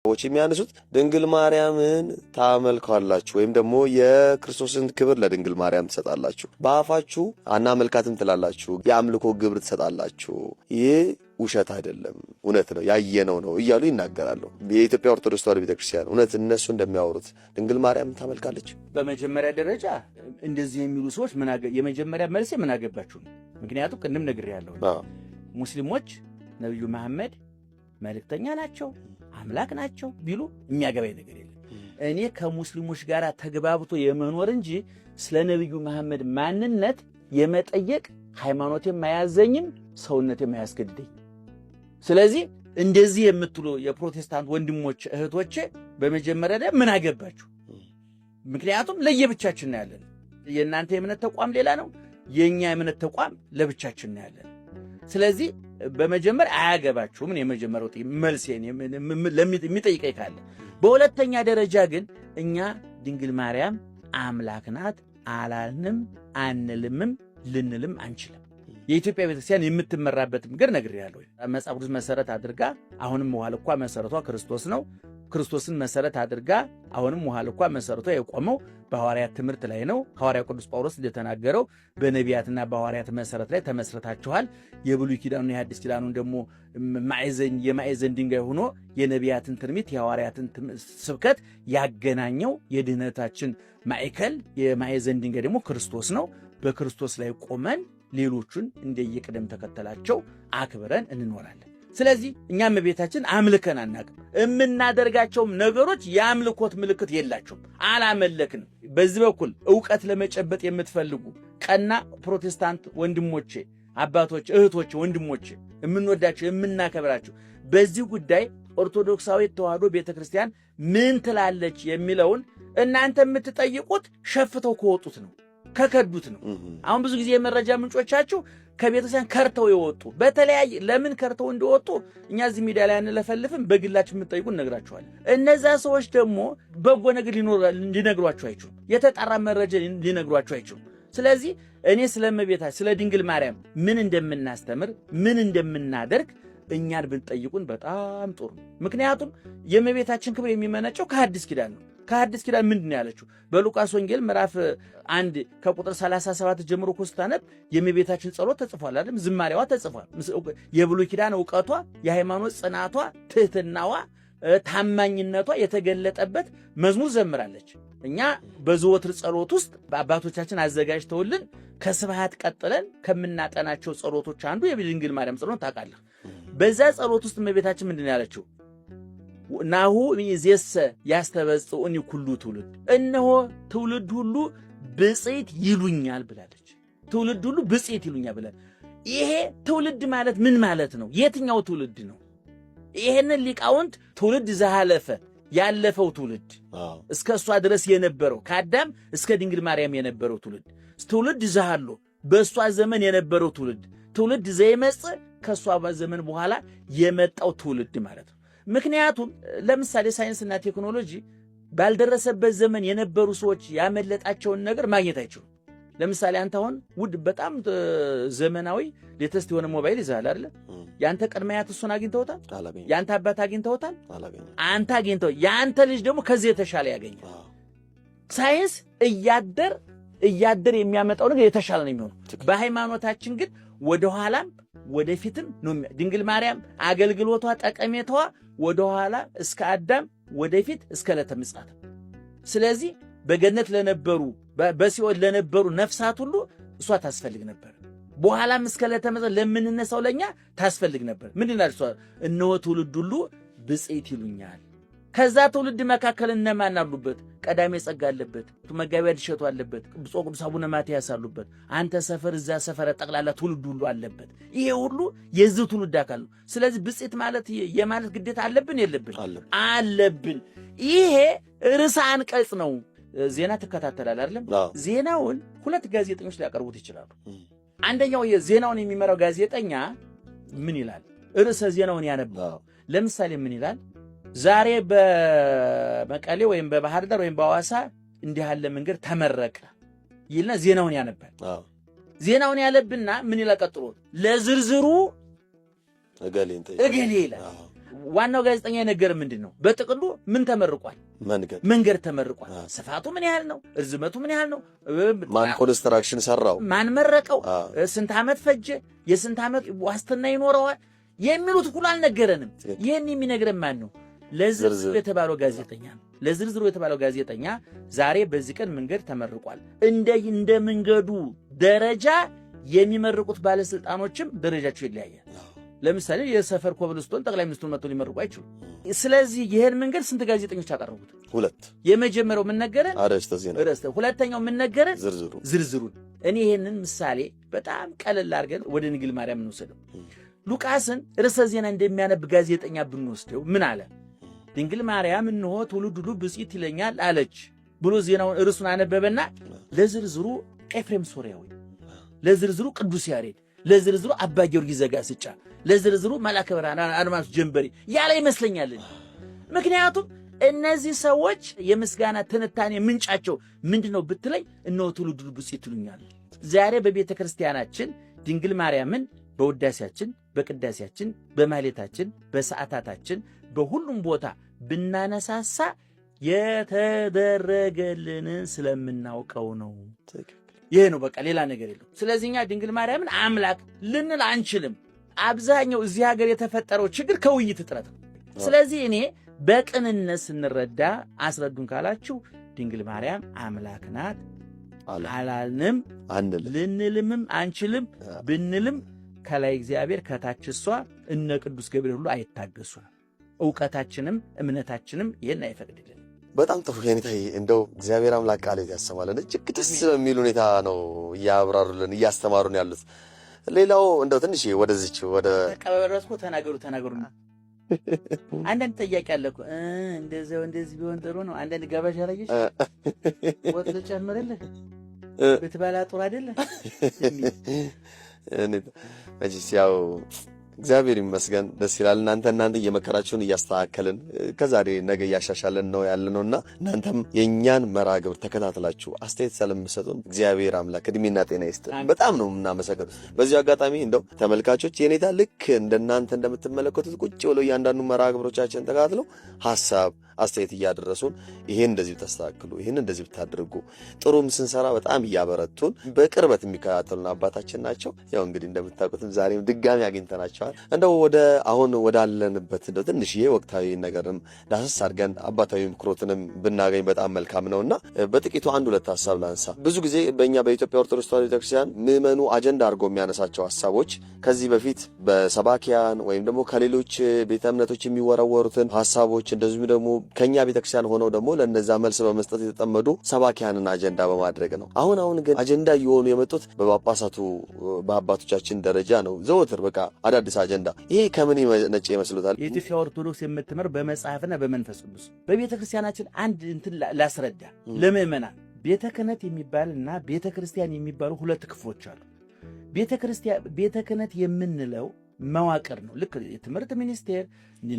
ሰዎች የሚያነሱት ድንግል ማርያምን ታመልካላችሁ ወይም ደግሞ የክርስቶስን ክብር ለድንግል ማርያም ትሰጣላችሁ፣ በአፋችሁ አናመልካትም ትላላችሁ፣ የአምልኮ ግብር ትሰጣላችሁ። ይህ ውሸት አይደለም፣ እውነት ነው፣ ያየነው ነው እያሉ ይናገራሉ። የኢትዮጵያ ኦርቶዶክስ ተዋሕዶ ቤተክርስቲያን እውነት እነሱ እንደሚያወሩት ድንግል ማርያም ታመልካለች? በመጀመሪያ ደረጃ እንደዚህ የሚሉ ሰዎች የመጀመሪያ መልሴ ምን አገባችሁ ነው። ምክንያቱም ቅድም ነግሬያለሁ፣ ሙስሊሞች ነብዩ መሐመድ መልእክተኛ ናቸው አምላክ ናቸው ቢሉ የሚያገባኝ ነገር የለም። እኔ ከሙስሊሞች ጋር ተግባብቶ የመኖር እንጂ ስለ ነብዩ መሐመድ ማንነት የመጠየቅ ሃይማኖቴም አያዘኝም ሰውነቴም አያስገድደኝ። ስለዚህ እንደዚህ የምትሉ የፕሮቴስታንት ወንድሞች እህቶቼ በመጀመሪያ ላይ ምን አገባችሁ? ምክንያቱም ለየብቻችን ነው ያለን። የእናንተ የእምነት ተቋም ሌላ ነው፣ የኛ የእምነት ተቋም ለብቻችን ነው ያለን። ስለዚህ በመጀመሪያ አያገባችሁም። የመጀመሪያው መልስ የሚጠይቀኝ ካለ፣ በሁለተኛ ደረጃ ግን እኛ ድንግል ማርያም አምላክ ናት አላልንም፣ አንልምም፣ ልንልም አንችልም። የኢትዮጵያ ቤተክርስቲያን የምትመራበት መንገድ ነግሬያለሁ። መጽሐፍ ቅዱስ መሰረት አድርጋ አሁንም ውሃ ልኳ መሰረቷ ክርስቶስ ነው። ክርስቶስን መሰረት አድርጋ አሁንም ውሃ ልኳ መሰረቷ የቆመው በሐዋርያት ትምህርት ላይ ነው። ሐዋርያው ቅዱስ ጳውሎስ እንደተናገረው በነቢያትና በሐዋርያት መሰረት ላይ ተመስርታችኋል። የብሉይ ኪዳኑን የሐዲስ ኪዳኑን ደግሞ የማዕዘን ድንጋይ ሆኖ የነቢያትን ትንቢት የሐዋርያትን ስብከት ያገናኘው የድህነታችን ማዕከል የማዕዘን ድንጋይ ደግሞ ክርስቶስ ነው። በክርስቶስ ላይ ቆመን ሌሎቹን እንደየቅደም ተከተላቸው አክብረን እንኖራለን። ስለዚህ እኛም ቤታችን አምልከን አናውቅም። የምናደርጋቸውም ነገሮች የአምልኮት ምልክት የላቸውም። አላመለክንም። በዚህ በኩል ዕውቀት ለመጨበጥ የምትፈልጉ ቀና ፕሮቴስታንት ወንድሞቼ፣ አባቶች፣ እህቶች፣ ወንድሞቼ የምንወዳቸው የምናከብራቸው በዚህ ጉዳይ ኦርቶዶክሳዊት ተዋሕዶ ቤተክርስቲያን ምን ትላለች የሚለውን እናንተ የምትጠይቁት ሸፍተው ከወጡት ነው፣ ከከዱት ነው። አሁን ብዙ ጊዜ የመረጃ ምንጮቻችሁ ከቤተክርስቲያን ከርተው የወጡ በተለያየ ለምን ከርተው እንደወጡ እኛ እዚህ ሚዲያ ላይ አንለፈልፍም። በግላችሁ የምትጠይቁ እነግራችኋለን። እነዛ ሰዎች ደግሞ በጎ ነገር ሊነግሯችሁ አይችሉም። የተጣራ መረጃ ሊነግሯችሁ አይችሉም። ስለዚህ እኔ ስለመቤታችን ስለ ድንግል ማርያም ምን እንደምናስተምር ምን እንደምናደርግ እኛን ብንጠይቁን በጣም ጥሩ ነው። ምክንያቱም የመቤታችን ክብር የሚመነጨው ከሐዲስ ኪዳን ነው። ከሐዲስ ኪዳን ምንድን ያለችው? በሉቃስ ወንጌል ምዕራፍ 1 ከቁጥር 37 ጀምሮ እኮ ስታነብ የእመቤታችን ጸሎት ተጽፏል አይደል? ዝማሬዋ ተጽፏል። የብሉይ ኪዳን ዕውቀቷ፣ የሃይማኖት ጽናቷ፣ ትህትናዋ፣ ታማኝነቷ የተገለጠበት መዝሙር ዘምራለች። እኛ በዘወትር ጸሎት ውስጥ አባቶቻችን አዘጋጅተውልን ከስብሐት ቀጥለን ከምናጠናቸው ጸሎቶች አንዱ የድንግል ማርያም ጸሎት ታውቃለህ። በዛ ጸሎት ውስጥ እመቤታችን ምንድን ያለችው? ናሁ ይእዜሰ ያስተበጽኡኒ ኩሉ ትውልድ፣ እነሆ ትውልድ ሁሉ ብፅዕት ይሉኛል ብላለች። ትውልድ ሁሉ ብፅዕት ይሉኛል ብላለች። ይሄ ትውልድ ማለት ምን ማለት ነው? የትኛው ትውልድ ነው? ይሄንን ሊቃውንት ትውልድ ዘሃለፈ ያለፈው ትውልድ እስከ እሷ ድረስ የነበረው ከአዳም እስከ ድንግል ማርያም የነበረው ትውልድ ዘሃሎ በእሷ ዘመን የነበረው ትውልድ ዘይመጽእ ከእሷ ዘመን በኋላ የመጣው ትውልድ ማለት ነው። ምክንያቱም ለምሳሌ ሳይንስና ቴክኖሎጂ ባልደረሰበት ዘመን የነበሩ ሰዎች ያመለጣቸውን ነገር ማግኘት አይችሉም። ለምሳሌ አንተ አሁን ውድ በጣም ዘመናዊ ሌተስት የሆነ ሞባይል ይዘሃል አይደል? ያንተ ቀድመያት እሱን አግኝተውታል? ያንተ አባት አግኝተውታል? አንተ አግኝተው ያንተ ልጅ ደግሞ ከዚህ የተሻለ ያገኛል። ሳይንስ እያደር የሚያመጣው ነገር የተሻለ ነው የሚሆነው። በሃይማኖታችን ግን ወደ ኋላም ወደፊትም ነው። ድንግል ማርያም አገልግሎቷ ጠቀሜታዋ ወደ ኋላ እስከ አዳም ወደፊት እስከ ዕለተ ምጽአት። ስለዚህ በገነት ለነበሩ በሲኦል ለነበሩ ነፍሳት ሁሉ እሷ ታስፈልግ ነበር። በኋላም እስከ ዕለተ ምጽአት ለምንነሳው ለኛ ታስፈልግ ነበር። ምንድን ነው እሷ? እነሆ ትውልድ ሁሉ ብፅዕት ይሉኛል። ከዛ ትውልድ መካከል እነማን አሉበት? ቀዳሜ ጸጋ አለበት፣ መጋቢ እሸቱ አለበት፣ ብፁዕ ቅዱስ አቡነ ማትያስ አሉበት፣ አንተ ሰፈር እዛ ሰፈር ጠቅላላ ትውልድ ሁሉ አለበት። ይሄ ሁሉ የዚህ ትውልድ አካል ነው። ስለዚህ ብፅዕት ማለት የማለት ግዴታ አለብን የለብን? አለብን። ይሄ ርዕሰ አንቀጽ ነው። ዜና ትከታተላለህ አይደለም? ዜናውን ሁለት ጋዜጠኞች ሊያቀርቡት ይችላሉ። አንደኛው የዜናውን የሚመራው ጋዜጠኛ ምን ይላል? ርዕሰ ዜናውን ያነባው ለምሳሌ ምን ይላል? ዛሬ በመቀሌ ወይም በባህር ዳር ወይም በሐዋሳ እንዲህ ያለ መንገድ ተመረቀ ይልና ዜናውን ያነባል። ዜናውን ያለብና ምን ይላል ቀጥሎ? ለዝርዝሩ እገሌ ይላል። ዋናው ጋዜጠኛ የነገር ምንድነው? በጥቅሉ ምን ተመርቋል? መንገድ ተመርቋል። ስፋቱ ምን ያህል ነው? እርዝመቱ ምን ያህል ነው? ማን ኮንስትራክሽን ሰራው? ማን መረቀው? ስንት ዓመት ፈጀ? የስንት ዓመት ዋስትና ይኖረዋል? የሚሉት ሁሉ አልነገረንም። ይህን የሚነግረን ማን ነው? ለዝርዝሩ የተባለው ጋዜጠኛ ነው። ለዝርዝሩ የተባለው ጋዜጠኛ ዛሬ በዚህ ቀን መንገድ ተመርቋል። እንደ መንገዱ ደረጃ የሚመርቁት ባለስልጣኖችም ደረጃቸው ይለያያል። ለምሳሌ የሰፈር ኮብልስቶን ጠቅላይ ሚኒስትሩን መጥቶ ሊመርቁ አይችሉም። ስለዚህ ይሄን መንገድ ስንት ጋዜጠኞች አቀረቡት? 2። የመጀመሪያው ምን ነገረን? አረስተ ዜና። ሁለተኛው ምን ነገረን? ዝርዝሩን። እኔ ይሄንን ምሳሌ በጣም ቀለል አድርገን ወደ ድንግል ማርያም እንወስደው። ሉቃስን ርዕሰ ዜና እንደሚያነብ ጋዜጠኛ ብንወስደው ምን አለ? ድንግል ማርያም እነሆ ትውልድ ሁሉ ብፅዕት ይለኛል አለች ብሎ ዜናውን ርዕሱን አነበበና ለዝርዝሩ ኤፍሬም ሶርያዊ፣ ለዝርዝሩ ቅዱስ ያሬድ፣ ለዝርዝሩ አባ ጊዮርጊስ ዘጋስጫ፣ ለዝርዝሩ መልአከ ብርሃን አድማሱ ጀንበሬ ያለ ይመስለኛል። ምክንያቱም እነዚህ ሰዎች የምስጋና ትንታኔ ምንጫቸው ምንድነው ብትለኝ እነሆ ትውልድ ሁሉ ብፅዕት ይሉኛል። ዛሬ በቤተ ክርስቲያናችን ድንግል ማርያምን በውዳሴያችን፣ በቅዳሴያችን፣ በማህሌታችን፣ በሰዓታታችን በሁሉም ቦታ ብናነሳሳ የተደረገልንን ስለምናውቀው ነው። ይሄ ነው በቃ፣ ሌላ ነገር የለው። ስለዚህ እኛ ድንግል ማርያምን አምላክ ልንል አንችልም። አብዛኛው እዚህ ሀገር የተፈጠረው ችግር ከውይይት እጥረት ነው። ስለዚህ እኔ በቅንነት ስንረዳ አስረዱን ካላችሁ ድንግል ማርያም አምላክ ናት አላልንም፣ ልንልምም አንችልም። ብንልም ከላይ እግዚአብሔር ከታች እሷ፣ እነ ቅዱስ ገብርኤል ሁሉ አይታገሱም። ዕውቀታችንም እምነታችንም ይህን አይፈቅድልን። በጣም ጥሩ ጌታዬ፣ እንደው እግዚአብሔር አምላክ ቃል ያሰማልን። እጅግ ደስ በሚል ሁኔታ ነው እያብራሩልን እያስተማሩን ያሉት። ሌላው እንደው ትንሽ ወደዚች ወደ ተቀበረስኩ ተናገሩ አንዳንድ ጥያቄ አለ እኮ እንደዚህ ቢሆን ጥሩ ነው። አንዳንድ ጋባዥ አላየሽ ወጥ ልጨምርልህ ብትበላ ጥሩ አይደለ? መቼስ ያው እግዚአብሔር ይመስገን ደስ ይላል። እናንተ እየመከራችሁን እያስተካከልን ከዛሬ ነገ እያሻሻለን ነው ያለነውና እናንተም የኛን መርሃ ግብር ተከታትላችሁ አስተያየት ስለምትሰጡን እግዚአብሔር አምላክ እድሜና ጤና ይስጥ። በጣም ነው የምናመሰግነው። በዚህ አጋጣሚ እንደው ተመልካቾች የኔታ ልክ እንደናንተ እንደምትመለከቱት ቁጭ ብለው እያንዳንዱ መርሃ ግብሮቻችን ተከታትለው ሐሳብ አስተያየት እያደረሱን ይሄን እንደዚህ ብታስተካክሉ፣ ይሄን እንደዚህ ብታደርጉ ጥሩም ስንሰራ በጣም እያበረቱን በቅርበት የሚከታተሉን አባታችን ናቸው። ያው እንግዲህ እንደምታውቁትም ዛሬም ድጋሚ አግኝተናቸዋል። እንደው አሁን ወዳለንበት እንደው ትንሽዬ ወቅታዊ ነገርም ዳሰስ አድርገን አባታዊ ምክሮትንም ብናገኝ በጣም መልካም ነውና በጥቂቱ አንድ ሁለት ሐሳብ ላንሳ። ብዙ ጊዜ በእኛ በኢትዮጵያ ኦርቶዶክስ ተዋሕዶ ቤተክርስቲያን ምዕመኑ አጀንዳ አድርጎ የሚያነሳቸው ሐሳቦች ከዚህ በፊት በሰባኪያን ወይም ደግሞ ከሌሎች ቤተ እምነቶች የሚወረወሩትን ሐሳቦች እንደዚሁም ደግሞ ከኛ ቤተክርስቲያን ሆነው ደግሞ ለነዛ መልስ በመስጠት የተጠመዱ ሰባኪያንን አጀንዳ በማድረግ ነው። አሁን ግን አጀንዳ እየሆኑ የመጡት በጳጳሳቱ በአባቶቻችን ደረጃ ነው። ዘወትር በቃ አዳዲስ አጀንዳ። ይሄ ከምን ነጭ ይመስሉታል? የኢትዮጵያ ኦርቶዶክስ የምትመር በመጽሐፍና በመንፈስ ቅዱስ በቤተክርስቲያናችን አንድ እንትን ላስረዳ ለምእመናን። ቤተ ክህነት የሚባልና ቤተ ክርስቲያን የሚባሉ ሁለት ክፍሎች አሉ። ቤተ ክህነት የምንለው መዋቅር ነው። ልክ የትምህርት ሚኒስቴር፣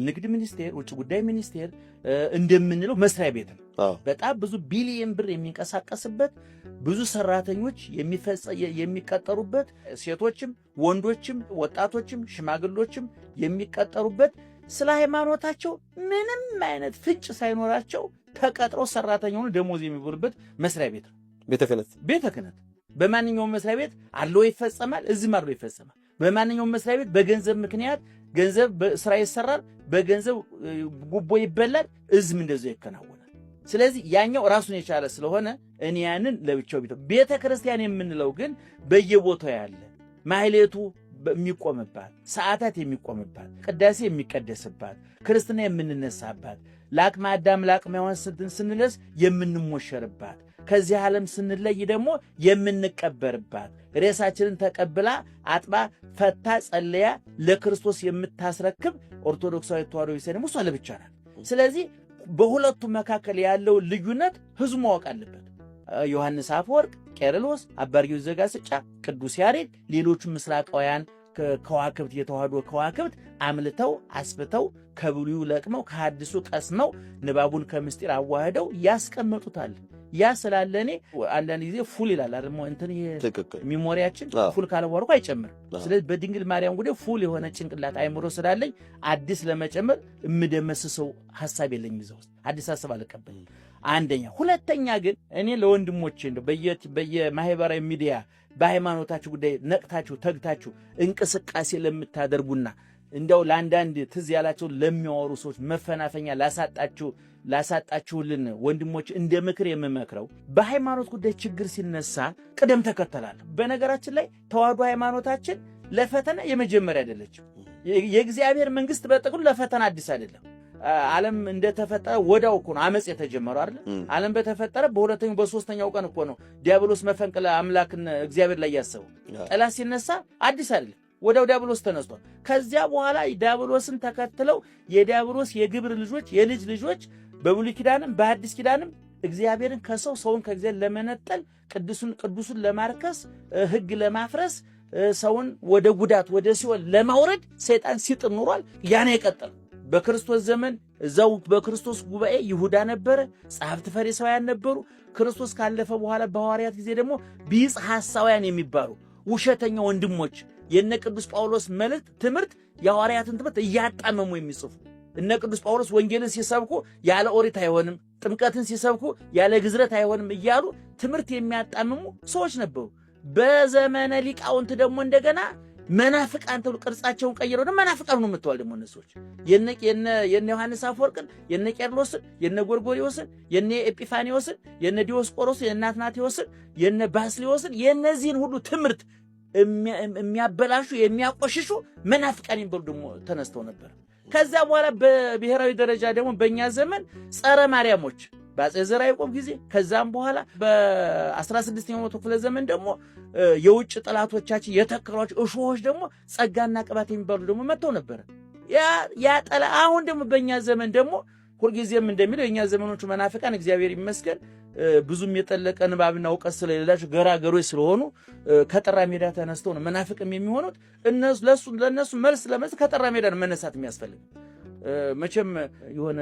ንግድ ሚኒስቴር፣ ውጭ ጉዳይ ሚኒስቴር እንደምንለው መስሪያ ቤት ነው። በጣም ብዙ ቢሊየን ብር የሚንቀሳቀስበት፣ ብዙ ሰራተኞች የሚቀጠሩበት፣ ሴቶችም ወንዶችም ወጣቶችም ሽማግሎችም የሚቀጠሩበት፣ ስለ ሃይማኖታቸው ምንም አይነት ፍንጭ ሳይኖራቸው ተቀጥረው ሰራተኛውን ደሞዝ የሚበሉበት መስሪያ ቤት ነው ቤተ ክህነት። በማንኛውም መስሪያ ቤት አለው ይፈጸማል፣ እዚህም አለው ይፈጸማል። በማንኛውም መስሪያ ቤት በገንዘብ ምክንያት ገንዘብ ስራ ይሰራል፣ በገንዘብ ጉቦ ይበላል፣ እዝም እንደዚያ ይከናወናል። ስለዚህ ያኛው ራሱን የቻለ ስለሆነ እኔ ያንን ለብቻው ቤተ ክርስቲያን የምንለው ግን በየቦታው ያለ ማህሌቱ የሚቆምባት፣ ሰዓታት የሚቆምባት፣ ቅዳሴ የሚቀደስባት፣ ክርስትና የምንነሳባት፣ ለአቅመ አዳም ለአቅመ ሔዋን ስንደርስ የምንሞሸርባት፣ ከዚህ ዓለም ስንለይ ደግሞ የምንቀበርባት፣ ሬሳችንን ተቀብላ አጥባ ፈታ ጸለያ ለክርስቶስ የምታስረክብ ኦርቶዶክሳዊ ተዋሕዶ ቤተክርስቲያን እሷ ለብቻ ናት። ስለዚህ በሁለቱ መካከል ያለው ልዩነት ህዝቡ ማወቅ አለበት። ዮሐንስ አፈወርቅ፣ ቄርሎስ፣ አባ ጊዮርጊስ ዘጋስጫ፣ ቅዱስ ያሬድ፣ ሌሎቹ ምስራቃውያን ከዋክብት የተዋሕዶ ከዋክብት አምልተው አስፍተው ከብሉዩ ለቅመው ከሐዲሱ ቀስመው ንባቡን ከምስጢር አዋህደው ያስቀመጡታል። ያ ስላለኔ አንዳንድ ጊዜ ፉል ይላል አይደል እንትን ይሄ ሚሞሪያችን ፉል ካለ በኋላ አይጨምርም። ስለዚህ በድንግል ማርያም ጉዳይ ፉል የሆነ ጭንቅላት አይምሮ ስላለኝ አዲስ ለመጨመር እምደመስሰው ሐሳብ የለኝም። እዛው አዲስ ሐሳብ አልቀበልም። አንደኛ። ሁለተኛ ግን እኔ ለወንድሞቼ እንደው በየማህበራዊ ሚዲያ በሃይማኖታችሁ ጉዳይ ነቅታችሁ ተግታችሁ እንቅስቃሴ ለምታደርጉና እንደው ለአንዳንድ ትዝ ያላቸው ለሚያወሩ ሰዎች መፈናፈኛ ላሳጣችሁልን ወንድሞች እንደ ምክር የምመክረው በሃይማኖት ጉዳይ ችግር ሲነሳ ቅደም ተከተላል። በነገራችን ላይ ተዋህዶ ሃይማኖታችን ለፈተና የመጀመሪያ አይደለችም። የእግዚአብሔር መንግስት በጥቅሉ ለፈተና አዲስ አይደለም። ዓለም እንደተፈጠረ ወዳው እኮ ነው አመጽ የተጀመረው አይደል? ዓለም በተፈጠረ በሁለተኛው በሶስተኛው ቀን እኮ ነው ዲያብሎስ መፈንቅለ አምላክን እግዚአብሔር ላይ ያሰበው። ጠላት ሲነሳ አዲስ አይደለም፣ ወዳው ዲያብሎስ ተነስቷል። ከዚያ በኋላ ዲያብሎስን ተከትለው የዲያብሎስ የግብር ልጆች የልጅ ልጆች በብሉይ ኪዳንም በአዲስ ኪዳንም እግዚአብሔርን ከሰው ሰውን ከእግዚአብሔር ለመነጠል ቅዱሱን ለማርከስ ሕግ ለማፍረስ ሰውን ወደ ጉዳት ወደ ሲኦል ለማውረድ ሰይጣን ሲጥር ኖሯል። ያኔ የቀጠለው በክርስቶስ ዘመን እዛው በክርስቶስ ጉባኤ ይሁዳ ነበረ፣ ጸሐፍት ፈሪሳውያን ነበሩ። ክርስቶስ ካለፈ በኋላ በሐዋርያት ጊዜ ደግሞ ቢጽ ሐሳውያን የሚባሉ ውሸተኛ ወንድሞች የነ ቅዱስ ጳውሎስ መልእክት ትምህርት የሐዋርያትን ትምህርት እያጣመሙ የሚጽፉ እነ ቅዱስ ጳውሎስ ወንጌልን ሲሰብኩ ያለ ኦሪት አይሆንም፣ ጥምቀትን ሲሰብኩ ያለ ግዝረት አይሆንም እያሉ ትምህርት የሚያጣምሙ ሰዎች ነበሩ። በዘመነ ሊቃውንት ደግሞ እንደገና መናፍቃን ተብሎ ቅርጻቸውን ቀይረው ደግሞ መናፍቃን ነው የምትዋል ደግሞ እነሱዎች የነ ዮሐንስ አፈወርቅን የነ ቄርሎስን የነ ጎርጎርዮስን የነ ኤጲፋኒዮስን የነ ዲዮስቆሮስን የነ አትናቴዎስን የነ ባስልዮስን የነዚህን ሁሉ ትምህርት የሚያበላሹ የሚያቆሽሹ መናፍቃን የሚባሉ ደግሞ ተነስተው ነበር። ከዛ በኋላ በብሔራዊ ደረጃ ደግሞ በእኛ ዘመን ጸረ ማርያሞች በአፄ ዘርዓ ያዕቆብ ጊዜ ከዛም በኋላ በ16ኛው መቶ ክፍለ ዘመን ደግሞ የውጭ ጠላቶቻችን የተከሏቸው እሾሆች ደግሞ ጸጋና ቅባት የሚባሉ ደግሞ መጥተው ነበር። ያ አሁን ደግሞ በእኛ ዘመን ደግሞ ሁልጊዜም እንደሚለው የእኛ ዘመኖቹ መናፍቃን እግዚአብሔር ይመስገን ብዙም የጠለቀ ንባብና እውቀት ስለሌላቸው ገራገሮች ስለሆኑ ከጠራ ሜዳ ተነስተው ነው መናፍቅም የሚሆኑት። ለእነሱ መልስ ለመልስ ከጠራ ሜዳ ነው መነሳት የሚያስፈልግ። መቼም የሆነ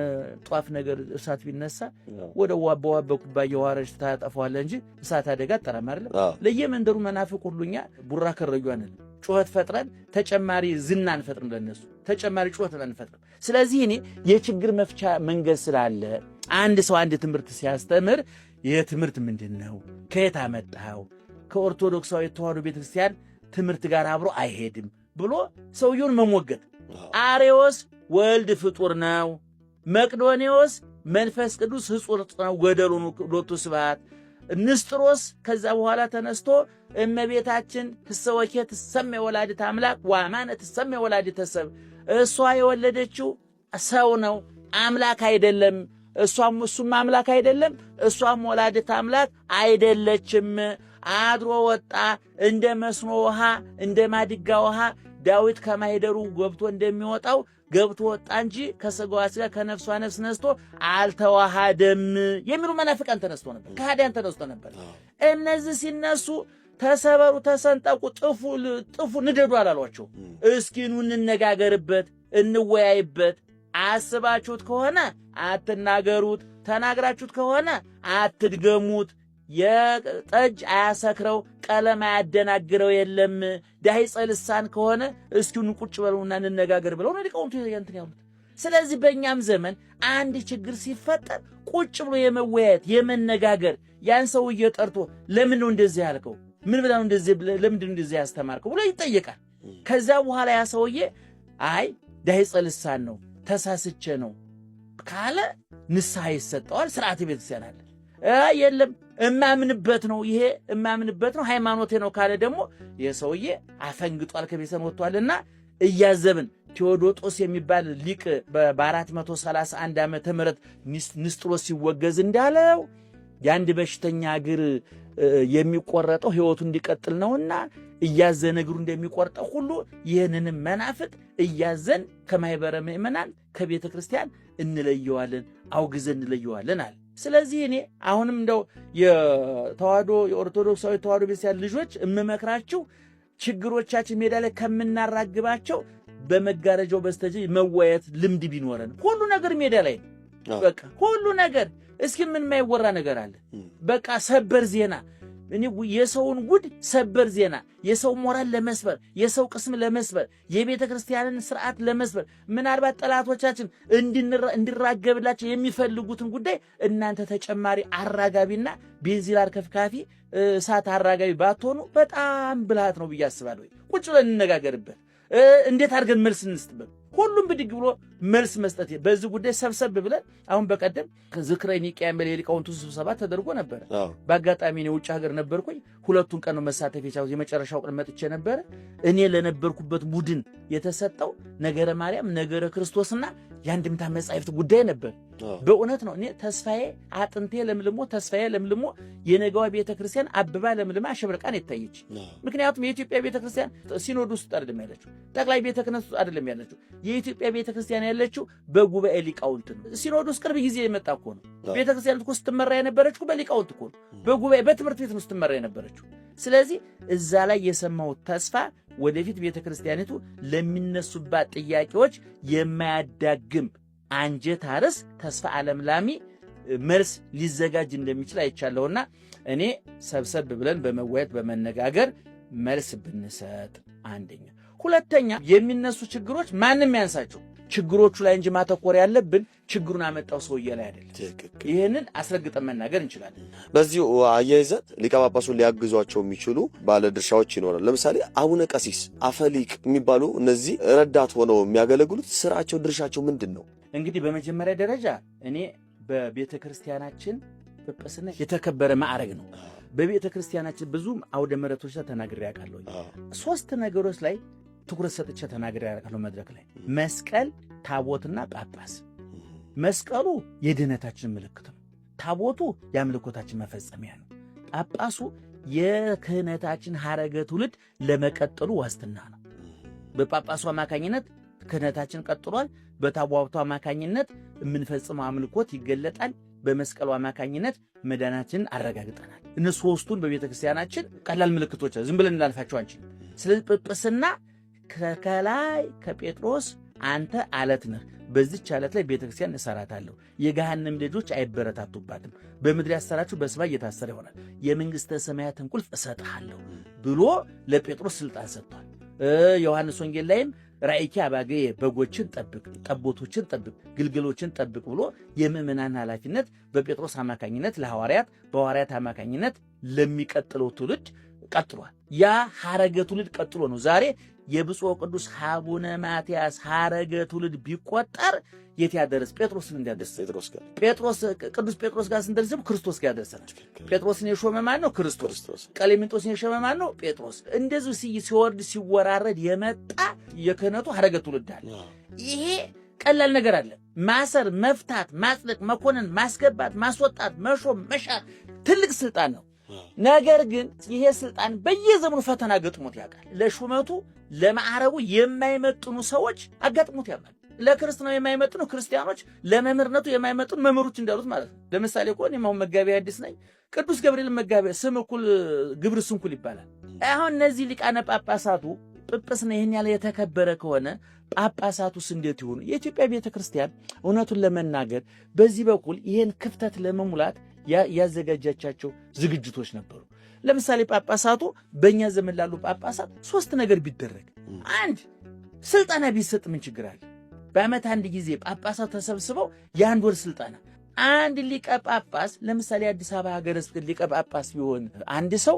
ጧፍ ነገር እሳት ቢነሳ ወደ በኩባያ ዋረጅ ታጠፋዋለህ እንጂ እሳት አደጋ አጠራም አይደለም። ለየመንደሩ መናፍቅ ሁሉኛ ቡራ ከረዩ አንል ጩኸት ፈጥረን ተጨማሪ ዝና አንፈጥርም፣ ለነሱ ተጨማሪ ጩኸት አንፈጥርም። ስለዚህ እኔ የችግር መፍቻ መንገድ ስላለ አንድ ሰው አንድ ትምህርት ሲያስተምር ይህ ትምህርት ምንድነው? ከየት አመጣው? ከኦርቶዶክሳዊ ተዋህዶ ቤተክርስቲያን ትምህርት ጋር አብሮ አይሄድም ብሎ ሰውየውን መሞገት። አሬዎስ ወልድ ፍጡር ነው፣ መቅዶኔዎስ መንፈስ ቅዱስ ሕጹር ነው፣ ገደሉ ሎቱ ስብሐት። ንስጥሮስ ከዛ በኋላ ተነስቶ እመቤታችን ትሰወኬ ትሰሜ ወላዲተ አምላክ ወአማነ ትሰሜ ወላዲተ ሰብ፣ እሷ የወለደችው ሰው ነው አምላክ አይደለም፣ እሱም አምላክ አይደለም፣ እሷም ወላዲተ አምላክ አይደለችም። አድሮ ወጣ እንደ መስኖ ውሃ እንደ ማድጋ ውሃ ዳዊት ከማይደሩ ገብቶ እንደሚወጣው ገብቶ ወጣ እንጂ ከሥጋዋ ሥጋ ከነፍሷ ነፍስ ነስቶ አልተዋሃደም የሚሉ መናፍቃን ተነስቶ ነበር፣ ከሃዲያን ተነስቶ ነበር። እነዚህ ሲነሱ ተሰበሩ፣ ተሰንጠቁ፣ ጥፉ፣ ንደዱ አላሏቸው። እስኪ ኑ እንነጋገርበት፣ እንወያይበት። አስባችሁት ከሆነ አትናገሩት፣ ተናግራችሁት ከሆነ አትድገሙት። የጠጅ አያሰክረው ቀለም አያደናግረው የለም። ዳሂፀ ልሳን ከሆነ እስኪውን ቁጭ በሉና እንነጋገር ብለው ነው ሊቃውንቱ እንትን ያሉት። ስለዚህ በእኛም ዘመን አንድ ችግር ሲፈጠር ቁጭ ብሎ የመወያየት የመነጋገር፣ ያን ሰውዬ ጠርቶ ለምን ነው እንደዚህ ያልከው? ምን ብላ ነው እንደዚህ ለምንድን ነው እንደዚህ ያስተማርከው ብሎ ይጠየቃል። ከዛ በኋላ ያ ሰውዬ አይ ዳሂፀ ልሳን ነው ተሳስቼ ነው ካለ ንስሐ ይሰጠዋል። ስርዓተ ቤተክርስቲያን አለ። የለም እማምንበት ነው፣ ይሄ እማምንበት ነው ሃይማኖቴ ነው ካለ ደግሞ የሰውዬ አፈንግጧል፣ ከቤተክርስቲያን ወጥቷልና እያዘብን ቴዎዶጦስ የሚባል ሊቅ በ431 ዓመተ ምህረት ንስጥሮስ ሲወገዝ እንዳለው የአንድ በሽተኛ እግር የሚቆረጠው ሕይወቱ እንዲቀጥል ነውና እያዘን እግሩ እንደሚቆርጠው ሁሉ ይህንንም መናፍቅ እያዘን ከማኅበረ ምእመናን ከቤተ ክርስቲያን እንለየዋለን፣ አውግዘን እንለየዋለን አለ። ስለዚህ እኔ አሁንም እንደው የተዋህዶ የኦርቶዶክሳዊ ተዋህዶ ቤተክርስቲያን ልጆች እምመክራችሁ ችግሮቻችን ሜዳ ላይ ከምናራግባቸው በመጋረጃው በስተጀርባ መወያየት ልምድ ቢኖረን። ሁሉ ነገር ሜዳ ላይ ነው። በቃ ሁሉ ነገር እስኪ ምን የማይወራ ነገር አለ? በቃ ሰበር ዜና እኔ የሰውን ጉድ ሰበር ዜና የሰው ሞራል ለመስበር የሰው ቅስም ለመስበር የቤተ ክርስቲያንን ስርዓት ለመስበር ምናልባት ጠላቶቻችን እንዲራገብላቸው የሚፈልጉትን ጉዳይ እናንተ ተጨማሪ አራጋቢና ቤንዚን አርከፍካፊ እሳት አራጋቢ ባትሆኑ በጣም ብልሃት ነው ብዬ አስባለሁ። ቁጭ ብለን እንነጋገርበት፣ እንዴት አድርገን መልስ እንስጥበት። ሁሉም ብድግ ብሎ መልስ መስጠት በዚህ ጉዳይ ሰብሰብ ብለን አሁን በቀደም ዝክረ ኒቅያ የሊቃውንቱ ስብሰባ ተደርጎ ነበር። በአጋጣሚ እኔ ውጭ ሀገር ነበርኩኝ። ሁለቱን ቀን ነው መሳተፍ የቻልኩት። የመጨረሻው ቀን መጥቼ ነበር። እኔ ለነበርኩበት ቡድን የተሰጠው ነገረ ማርያም፣ ነገረ ክርስቶስና የአንድምታ መጻሕፍት ጉዳይ ነበር። በእውነት ነው። እኔ ተስፋዬ አጥንቴ ለምልሞ ተስፋዬ ለምልሞ የነገዋ ቤተክርስቲያን አብባ ለምልማ አሸብርቃን የታየች። ምክንያቱም የኢትዮጵያ ቤተክርስቲያን ሲኖዶስ ውስጥ አይደለም ያለችው፣ ጠቅላይ ቤተ ክህነት ውስጥ አይደለም ያለችው። የኢትዮጵያ ቤተክርስቲያን ያለችው በጉባኤ ሊቃውንት ነው። ሲኖዶስ ቅርብ ጊዜ የመጣ እኮ ነው። ቤተክርስቲያን እኮ ስትመራ የነበረችው በሊቃውንት እኮ ነው። በጉባኤ በትምህርት ቤት ነው ስትመራ የነበረችው። ስለዚህ እዛ ላይ የሰማሁት ተስፋ ወደፊት ቤተክርስቲያኒቱ ለሚነሱባት ጥያቄዎች የማያዳግም አንጀት አርስ ተስፋ አለምላሚ መልስ ሊዘጋጅ እንደሚችል አይቻለሁና እኔ ሰብሰብ ብለን በመወያየት በመነጋገር መልስ ብንሰጥ አንደኛ። ሁለተኛ የሚነሱ ችግሮች ማንም ያንሳቸው ችግሮቹ ላይ እንጂ ማተኮር ያለብን ችግሩን አመጣው ሰውዬ ላይ አይደለም። ይሄንን አስረግጠን መናገር እንችላለን። በዚሁ አያይዘን ሊቀ ጳጳሱን ሊያግዟቸው የሚችሉ ባለድርሻዎች ይኖራል። ለምሳሌ አቡነ ቀሲስ፣ አፈሊቅ የሚባሉ እነዚህ ረዳት ሆነው የሚያገለግሉት ስራቸው ድርሻቸው ምንድን ነው? እንግዲህ በመጀመሪያ ደረጃ እኔ በቤተ ክርስቲያናችን ጵጵስና የተከበረ ማዕረግ ነው። በቤተ ክርስቲያናችን ብዙ አውደ ምሕረቶች ተናግሬ ያውቃለሁ። 3 ነገሮች ላይ ትኩረት ሰጥቼ ተናግሬ ያውቃለሁ መድረክ ላይ። መስቀል፣ ታቦትና ጳጳስ። መስቀሉ የድህነታችን ምልክት ነው። ታቦቱ የአምልኮታችን መፈጸሚያ ነው። ጳጳሱ የክህነታችን ሐረገ ትውልድ ለመቀጠሉ ዋስትና ነው። በጳጳሱ አማካኝነት ክህነታችን ቀጥሏል። በታቦቱ አማካኝነት የምንፈጽመው አምልኮት ይገለጣል። በመስቀሉ አማካኝነት መዳናችንን አረጋግጠናል። እነሱ 3ቱን በቤተ ክርስቲያናችን ቀላል ምልክቶች ዝም ብለን እንዳልፋቸው አንችልም። ስለዚህ ጵጵስና ከላይ ከጴጥሮስ አንተ አለት ነህ፣ በዚች አለት ላይ ቤተ ክርስቲያን እሰራታለሁ፣ የገሃነም ልጆች አይበረታቱባትም፣ በምድር ያሰራችሁ በሰማይ እየታሰረ ይሆናል፣ የመንግሥተ ሰማያትን ቁልፍ እሰጥሃለሁ ብሎ ለጴጥሮስ ስልጣን ሰጥቷል። ዮሐንስ ወንጌል ላይም ራእይኪ አባጌ በጎችን ጠብቅ፣ ጠቦቶችን ጠብቅ፣ ግልገሎችን ጠብቅ ብሎ የምእመናን ኃላፊነት በጴጥሮስ አማካኝነት ለሐዋርያት፣ በሐዋርያት አማካኝነት ለሚቀጥለው ትውልድ ቀጥሏል። ያ ሐረገ ትውልድ ቀጥሎ ነው ዛሬ የብፁዕ ቅዱስ አቡነ ማትያስ ሐረገ ትውልድ ቢቆጠር የት ያደረስ? ጴጥሮስን እንዲያደርስ ቅዱስ ጴጥሮስ ጋር ስንደርስ ክርስቶስ ጋር ያደርሰናል። ጴጥሮስን የሾመ ማን ነው? ክርስቶስ። ቀሌምንጦስን የሾመ ማን ነው? ጴጥሮስ። እንደዚሁ ሲወርድ ሲወራረድ የመጣ የክህነቱ ሐረገ ትውልድ አለ። ይሄ ቀላል ነገር አለ። ማሰር፣ መፍታት፣ ማጽደቅ፣ መኮንን፣ ማስገባት፣ ማስወጣት፣ መሾም፣ መሻር ትልቅ ስልጣን ነው። ነገር ግን ይሄ ስልጣን በየዘመኑ ፈተና ገጥሞት ያውቃል። ለሹመቱ ለማዕረጉ የማይመጥኑ ሰዎች አጋጥሞት ያውቃል። ለክርስትናው የማይመጥኑ ክርስቲያኖች፣ ለመምህርነቱ የማይመጥኑ መምህሮች እንዳሉት ማለት ነው። ለምሳሌ እኮ እኔም አሁን መጋቢ አዲስ ነኝ። ቅዱስ ገብርኤል መጋቢ ስም እኩል ግብር ስንኩል ይባላል። አሁን እነዚህ ሊቃነ ጳጳሳቱ ጵጵስና ይህን ያለ የተከበረ ከሆነ ጳጳሳቱስ እንዴት ይሆኑ? የኢትዮጵያ ቤተ ክርስቲያን እውነቱን ለመናገር በዚህ በኩል ይህን ክፍተት ለመሙላት ያዘጋጃቻቸው ዝግጅቶች ነበሩ። ለምሳሌ ጳጳሳቱ በእኛ ዘመን ላሉ ጳጳሳት 3 ነገር ቢደረግ፣ 1 ስልጠና ቢሰጥ ምን ችግር አለ? በዓመት 1 ጊዜ ጳጳሳት ተሰብስበው የ1 ወር ስልጠና። 1 ሊቀ ጳጳስ ለምሳሌ አዲስ አበባ ሀገረ ስብከት ሊቀ ጳጳስ ቢሆን አንድ ሰው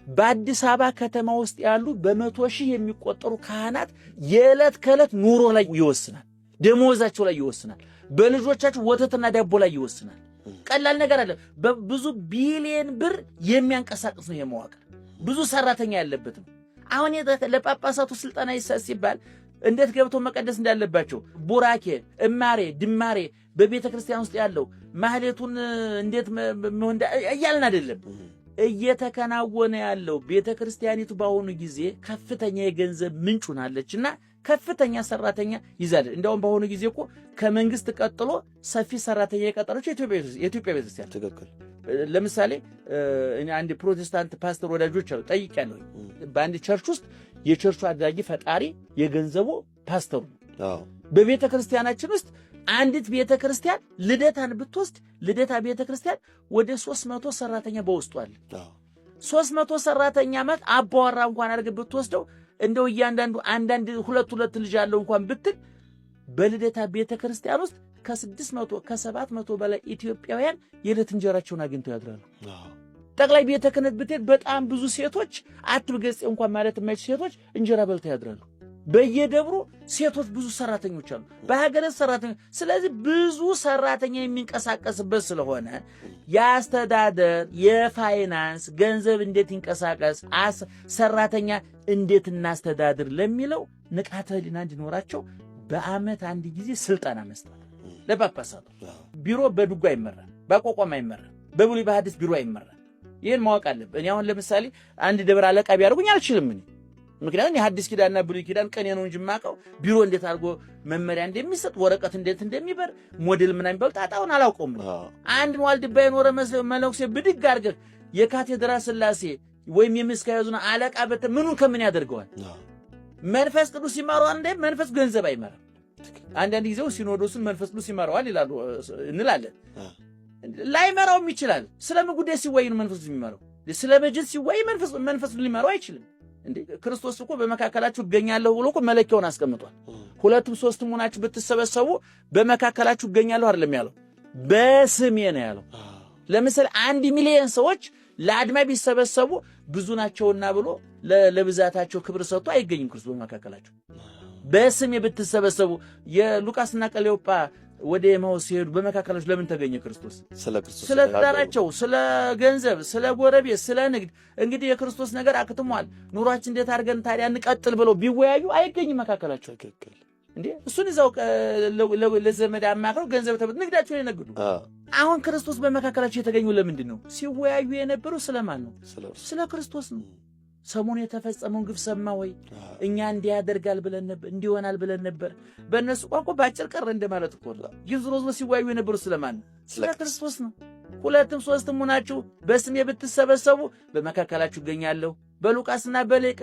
በአዲስ አበባ ከተማ ውስጥ ያሉ በ100 ሺህ የሚቆጠሩ ካህናት የዕለት ከዕለት ኑሮ ላይ ይወስናል፣ ደሞዛቸው ላይ ይወስናል፣ በልጆቻቸው ወተትና ዳቦ ላይ ይወስናል። ቀላል ነገር አለ። በብዙ ቢሊየን ብር የሚያንቀሳቅስ ነው የመዋቅር ብዙ ሰራተኛ ያለበት ነው። አሁን ለጳጳሳቱ ስልጠና ይሰጥ ሲባል እንዴት ገብተው መቀደስ እንዳለባቸው ቡራኬ፣ እማሬ፣ ድማሬ በቤተ ክርስቲያን ውስጥ ያለው ማህሌቱን እንዴት እያልን አይደለም እየተከናወነ ያለው። ቤተ ክርስቲያኒቱ በአሁኑ ጊዜ ከፍተኛ የገንዘብ ምንጭ ሆናለችና ከፍተኛ ሰራተኛ ይዛለች። እንደውም በአሁኑ ጊዜ እኮ ከመንግስት ቀጥሎ ሰፊ ሰራተኛ የቀጠረችው የኢትዮጵያ ቤተክርስቲያን። ትክክል። ለምሳሌ እኔ አንድ ፕሮቴስታንት ፓስተር ወዳጆች አሉ፣ ጠይቄያለሁ። በአንድ ቸርች ውስጥ የቸርቹ አድራጊ ፈጣሪ የገንዘቡ ፓስተሩ ነው። በቤተ ክርስቲያናችን ውስጥ አንዲት ቤተክርስቲያን ልደታን ብትወስድ ልደታ ቤተክርስቲያን ወደ 300 ሰራተኛ በውስጡ አለ። 300 ሰራተኛ ማለት አባወራ እንኳን አድርገህ ብትወስደው እንደው እያንዳንዱ አንዳንድ ሁለት ልጅ አለው እንኳን ብትል በልደታ ቤተክርስቲያን ውስጥ ከ600 ከ700 በላይ ኢትዮጵያውያን የዕለት እንጀራቸውን አግኝተው ያድራሉ። ጠቅላይ ቤተ ክህነት ብትሄድ በጣም ብዙ ሴቶች አትብገጽ እንኳን ማለት የማይችሉ ሴቶች እንጀራ በልተው ያድራሉ። በየደብሩ ሴቶች ብዙ ሰራተኞች አሉ፣ በሀገረ ሰራተኞች። ስለዚህ ብዙ ሰራተኛ የሚንቀሳቀስበት ስለሆነ የአስተዳደር የፋይናንስ ገንዘብ እንዴት ይንቀሳቀስ ሰራተኛ እንዴት እናስተዳድር ለሚለው ንቃተ ህሊና እንዲኖራቸው በአመት አንድ ጊዜ ስልጠና መስጠት ለጳጳሳቱ። ቢሮ በድጓ አይመራም፣ በአቋቋም አይመራም፣ በብሉይ በሐዲስ ቢሮ አይመራም። ይሄን ማወቅ አለብን። እኔ አሁን ለምሳሌ አንድ ደብረ አለቃ ቢያደርጉኝ አልችልም እኔ። ምክንያቱም የሐዲስ ኪዳንና ብሉይ ኪዳን ቀኔ ነው እንጂ የማውቀው ቢሮ እንዴት አድርጎ መመሪያ እንደሚሰጥ ወረቀት እንዴት እንደሚበር ሞዴል ምናምን የሚባል ጣጣውን አላውቀውም። አንድ ዋልድባ የኖረ መነኩሴ ብድግ አድርገህ የካቴድራል ሥላሴ ወይም የምስካየ አለቃ ምኑን ከምን ያደርገዋል? መንፈስ ቅዱስ ይማረዋል እንደ መንፈስ ገንዘብ አይመራም። አንዳንድ ጊዜው ሲኖዶስን መንፈስ ቅዱስ ይማረዋል ይላሉ እንላለን። ላይመራውም ይችላል። ስለምን ጉዳይ ሲወይ ነው መንፈስ ቅዱስ የሚመራው? ስለ በጀት ሲወይ መንፈስ ሊመራው አይችልም እንዴ? ክርስቶስ እኮ በመካከላችሁ እገኛለሁ ብሎ እኮ መለኪያውን አስቀምጧል። 2 3 ሆናችሁ ብትሰበሰቡ በመካከላችሁ እገኛለሁ አይደለም ያለው፣ በስሜ ነው ያለው። ለምሳሌ 1 ሚሊዮን ሰዎች ለአድማ ቢሰበሰቡ ብዙ ናቸውና ብሎ ለብዛታቸው ክብር ሰጥቶ አይገኝም ክርስቶስ በመካከላቸው። በስሜ ብትሰበሰቡ የሉቃስና ቀሌዮጳ ወደ ኤማሁስ ሲሄዱ በመካከላቸው ለምን ተገኘ ክርስቶስ? ስለ ትዳራቸው፣ ስለ ገንዘብ፣ ስለ ጎረቤት፣ ስለ ንግድ። እንግዲህ የክርስቶስ ነገር አክትሟል፣ ኑሯችን እንዴት አድርገን ታዲያ እንቀጥል ብለው ቢወያዩ አይገኝም መካከላቸው። እንዴ እሱን ይዘው ለዘመድ አማክረው ገንዘብ ተበት ንግዳቸውን ይነግዱ። አሁን ክርስቶስ በመካከላቸው የተገኙ ለምንድን ነው? ሲወያዩ የነበሩ ስለማን ነው? ስለ ክርስቶስ ነው። ሰሞኑን የተፈጸመውን ግፍ ሰማ ወይ? እኛ እንዲያደርጋል ብለን ነበር፣ እንዲሆናል ብለን ነበር። በእነሱ ቋንቋ ባጭር ቀረ እንደማለት እኮ ነው። ግን ዞሮ ዞሮ ሲወያዩ የነበሩ ስለማን ነው? ስለ ክርስቶስ ነው። 2 3 ሆናችሁ በስሜ ብትሰበሰቡ በመካከላችሁ እገኛለሁ። በሉቃስና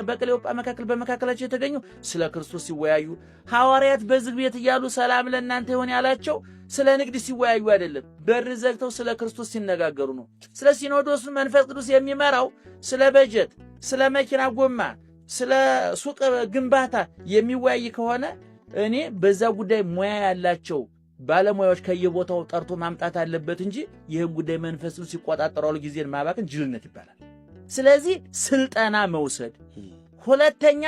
በቀሌዮጳ መካከል በመካከላቸው የተገኙ ስለ ክርስቶስ ሲወያዩ፣ ሐዋርያት በዝግ ቤት እያሉ ሰላም ለእናንተ ይሆን ያላቸው ስለ ንግድ ሲወያዩ አይደለም፣ በር ዘግተው ስለ ክርስቶስ ሲነጋገሩ ነው። ስለ ሲኖዶሱ መንፈስ ቅዱስ የሚመራው ስለ በጀት፣ ስለ መኪና ጎማ፣ ስለ ሱቅ ግንባታ የሚወያይ ከሆነ እኔ በዛ ጉዳይ ሙያ ያላቸው ባለሙያዎች ከየቦታው ጠርቶ ማምጣት አለበት እንጂ ይህን ጉዳይ መንፈስ ቅዱስ ሲቆጣጠረው ጊዜን ማባከን ጅልነት ይባላል። ስለዚህ ስልጠና መውሰድ፣ ሁለተኛ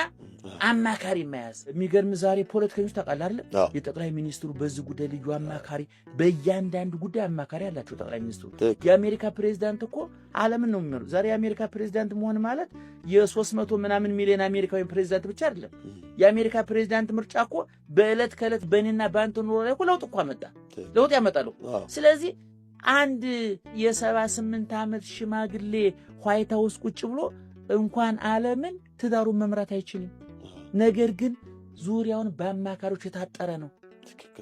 አማካሪ መያዝ። የሚገርም ዛሬ ፖለቲከኞች ታውቃለህ አይደል? የጠቅላይ ሚኒስትሩ በዚህ ጉዳይ ልዩ አማካሪ፣ በእያንዳንዱ ጉዳይ አማካሪ አላቸው ጠቅላይ ሚኒስትሩ። የአሜሪካ ፕሬዝዳንት እኮ ዓለምን ነው የሚመሩ። ዛሬ የአሜሪካ ፕሬዝዳንት መሆን ማለት የ300 ምናምን ሚሊዮን አሜሪካዊ ፕሬዝዳንት ብቻ አይደለም። የአሜሪካ ፕሬዝዳንት ምርጫ እኮ በዕለት ከዕለት በእኔና በአንተ ኑሮ ላይ እኮ ለውጥ እኮ አመጣ፣ ለውጥ ያመጣሉ። ስለዚህ አንድ የ78 ዓመት ሽማግሌ ዋይት ሃውስ ቁጭ ብሎ እንኳን ዓለምን ትዳሩን መምራት አይችልም። ነገር ግን ዙሪያውን በአማካሪዎች የታጠረ ነው።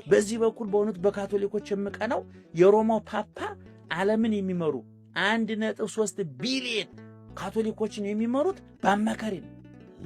በዚህ በኩል በእውነት በካቶሊኮች የምቀናው የሮማው ፓፓ ዓለምን የሚመሩ 1.3 ቢሊዮን ካቶሊኮችን የሚመሩት በአማካሪ ነው።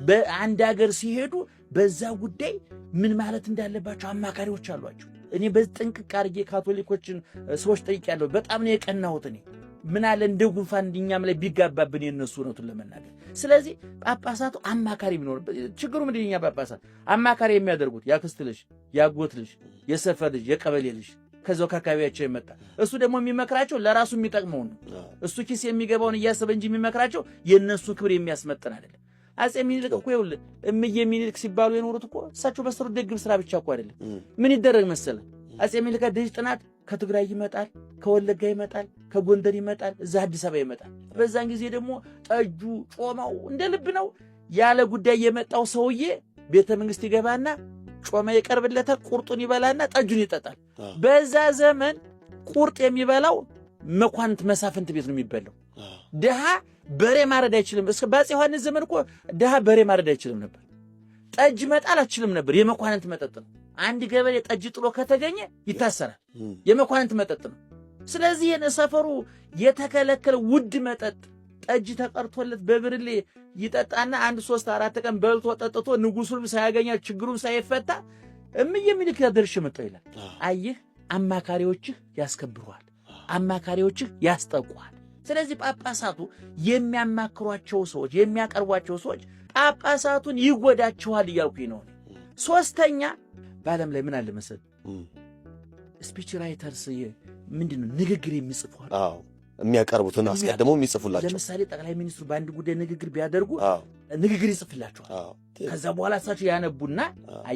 በአንድ ሀገር ሲሄዱ በዛ ጉዳይ ምን ማለት እንዳለባቸው አማካሪዎች አሏቸው። እኔ በጥንቅቅ አድርጌ ካቶሊኮችን ሰዎች ጠይቄያለሁ። በጣም ነው የቀናሁት። እኔ ምን አለ እንደ ጉንፋን እኛም ላይ ቢጋባብን የነሱ ነውቱን ለመናገር። ስለዚህ ጳጳሳቱ አማካሪ ቢኖር ችግሩ ምንድን ነው? ጳጳሳት አማካሪ የሚያደርጉት ያክስት ልጅ፣ ያጎት ልጅ፣ የሰፈር ልጅ፣ የቀበሌ ልጅ ከዛው ከአካባቢያቸው የመጣ እሱ ደግሞ የሚመክራቸው ለራሱ የሚጠቅመው ነው። እሱ ኪስ የሚገባውን እያሰበ እንጂ የሚመክራቸው የነሱ ክብር የሚያስመጥን አይደለም። አጼ ሚኒልክ እኮ ይኸውልህ እምዬ ሚኒልክ ሲባሉ የኖሩት እኮ እሳቸው በሰሩት ደግብ ስራ ብቻ እኮ አይደለም። ምን ይደረግ መሰለ አጼ ሚኒልክ ደጅ ጥናት ከትግራይ ይመጣል፣ ከወለጋ ይመጣል፣ ከጎንደር ይመጣል፣ እዛ አዲስ አበባ ይመጣል። በዛን ጊዜ ደግሞ ጠጁ ጮማው እንደ ልብ ነው። ያለ ጉዳይ የመጣው ሰውዬ ቤተ መንግስት ይገባና ጮማ ይቀርብለታል፣ ቁርጡን ይበላና ጠጁን ይጠጣል። በዛ ዘመን ቁርጥ የሚበላው መኳንንት መሳፍንት ቤት ነው የሚበላው። ድሃ በሬ ማረድ አይችልም። እስከ በአፄ ዮሐንስ ዘመን እኮ ድሃ በሬ ማረድ አይችልም ነበር። ጠጅ መጣል አይችልም ነበር። የመኳንንት መጠጥ ነው። አንድ ገበሬ ጠጅ ጥሎ ከተገኘ ይታሰራል። የመኳንንት መጠጥ ነው። ስለዚህ የሰፈሩ የተከለከለ ውድ መጠጥ ጠጅ ተቀርቶለት በብርሌ ይጠጣና 1 3 4 ቀን በልቶ ጠጥቶ ንጉሱን ሳያገኛ ችግሩን ሳይፈታ እምዬ ምኒልክ ደርሼ መጣሁ ይላል። አየህ አማካሪዎችህ ያስከብሩሃል፣ አማካሪዎችህ ያስጠቁሃል። ስለዚህ ጳጳሳቱ የሚያማክሯቸው ሰዎች የሚያቀርቧቸው ሰዎች ጳጳሳቱን ይጎዳቸዋል እያልኩኝ ነው። ሶስተኛ በዓለም ላይ ምን አለ መሰል ስፒች ራይተርስ ምንድነው ንግግር የሚጽፉ አዎ የሚያቀርቡትን አስቀድመው የሚጽፉላቸው። ለምሳሌ ጠቅላይ ሚኒስትሩ በአንድ ጉዳይ ንግግር ቢያደርጉ ንግግር ይጽፍላቸዋል። ከዛ በኋላ እሳቸው ያነቡና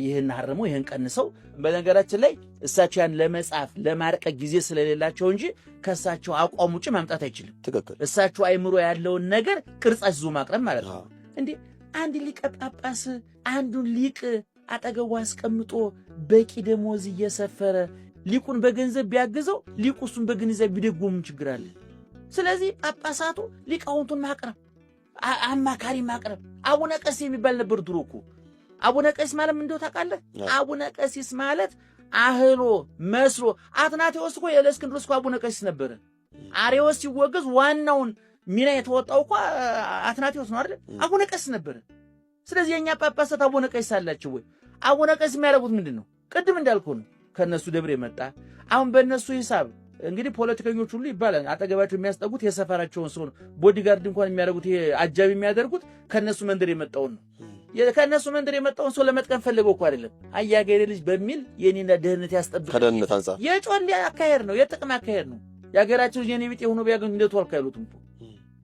ይህን አርመው ይህን ቀንሰው። በነገራችን ላይ እሳቸው ያን ለመጻፍ ለማርቀቅ ጊዜ ስለሌላቸው እንጂ ከእሳቸው አቋም ውጭ ማምጣት አይችልም። ትክክል። እሳቸው አይምሮ ያለውን ነገር ቅርጽ ይዞ ማቅረብ ማለት ነው። እንዴ አንድ ሊቀ ጳጳስ አንዱን ሊቅ አጠገቡ አስቀምጦ በቂ ደሞዝ እየሰፈረ ሊቁን በገንዘብ ቢያግዘው ሊቁ እሱን በገንዘብ ቢደጎም ችግር አለ? ስለዚህ ጳጳሳቱ ሊቃውንቱን ማቅረብ፣ አማካሪ ማቅረብ። አቡነ ቀሲስ የሚባል ነበር ድሮ እኮ። አቡነ ቀሲስ ማለት ምን እንደው ታውቃለህ? አቡነ ቀሲስ ማለት አህሎ መስሎ። አትናቴዎስ እኮ የእስክንድሮስ እኮ አቡነ ቀሲስ ነበረ። አሬዎስ ሲወገዝ ዋናውን ሚና የተወጣው እኮ አትናቴዎስ ነው አይደል? አቡነ ቀሲስ ነበረ። ስለዚህ የኛ ጳጳሳት አቡነ ቀሲስ አላቸው ወይ? አቡነ ቀሲስ የሚያደርጉት ምንድን ነው? ቅድም እንዳልኩህ ነው። ከነሱ ደብር የመጣ አሁን በእነሱ ሂሳብ እንግዲህ ፖለቲከኞች ሁሉ ይባላል አጠገባቸው የሚያስጠጉት የሰፈራቸውን ሰው ነው። ቦዲጋርድ እንኳን የሚያደርጉት ይሄ አጃቢ የሚያደርጉት ከነሱ መንደር የመጣውን ነው። ከነሱ መንደር የመጣውን ሰው ለመጥቀም ፈልገው እኮ አይደለም። አያገሬ ልጅ በሚል የኔና ደህንነት ያስጠብቅ ከደህንነት አንፃር የጮሌ አካሄድ ነው፣ የጥቅም አካሄድ ነው። የሀገራችን ልጅ የኔ ቢጤ ሆኖ ቢያገኙ እንደቱ አልካይሉትም።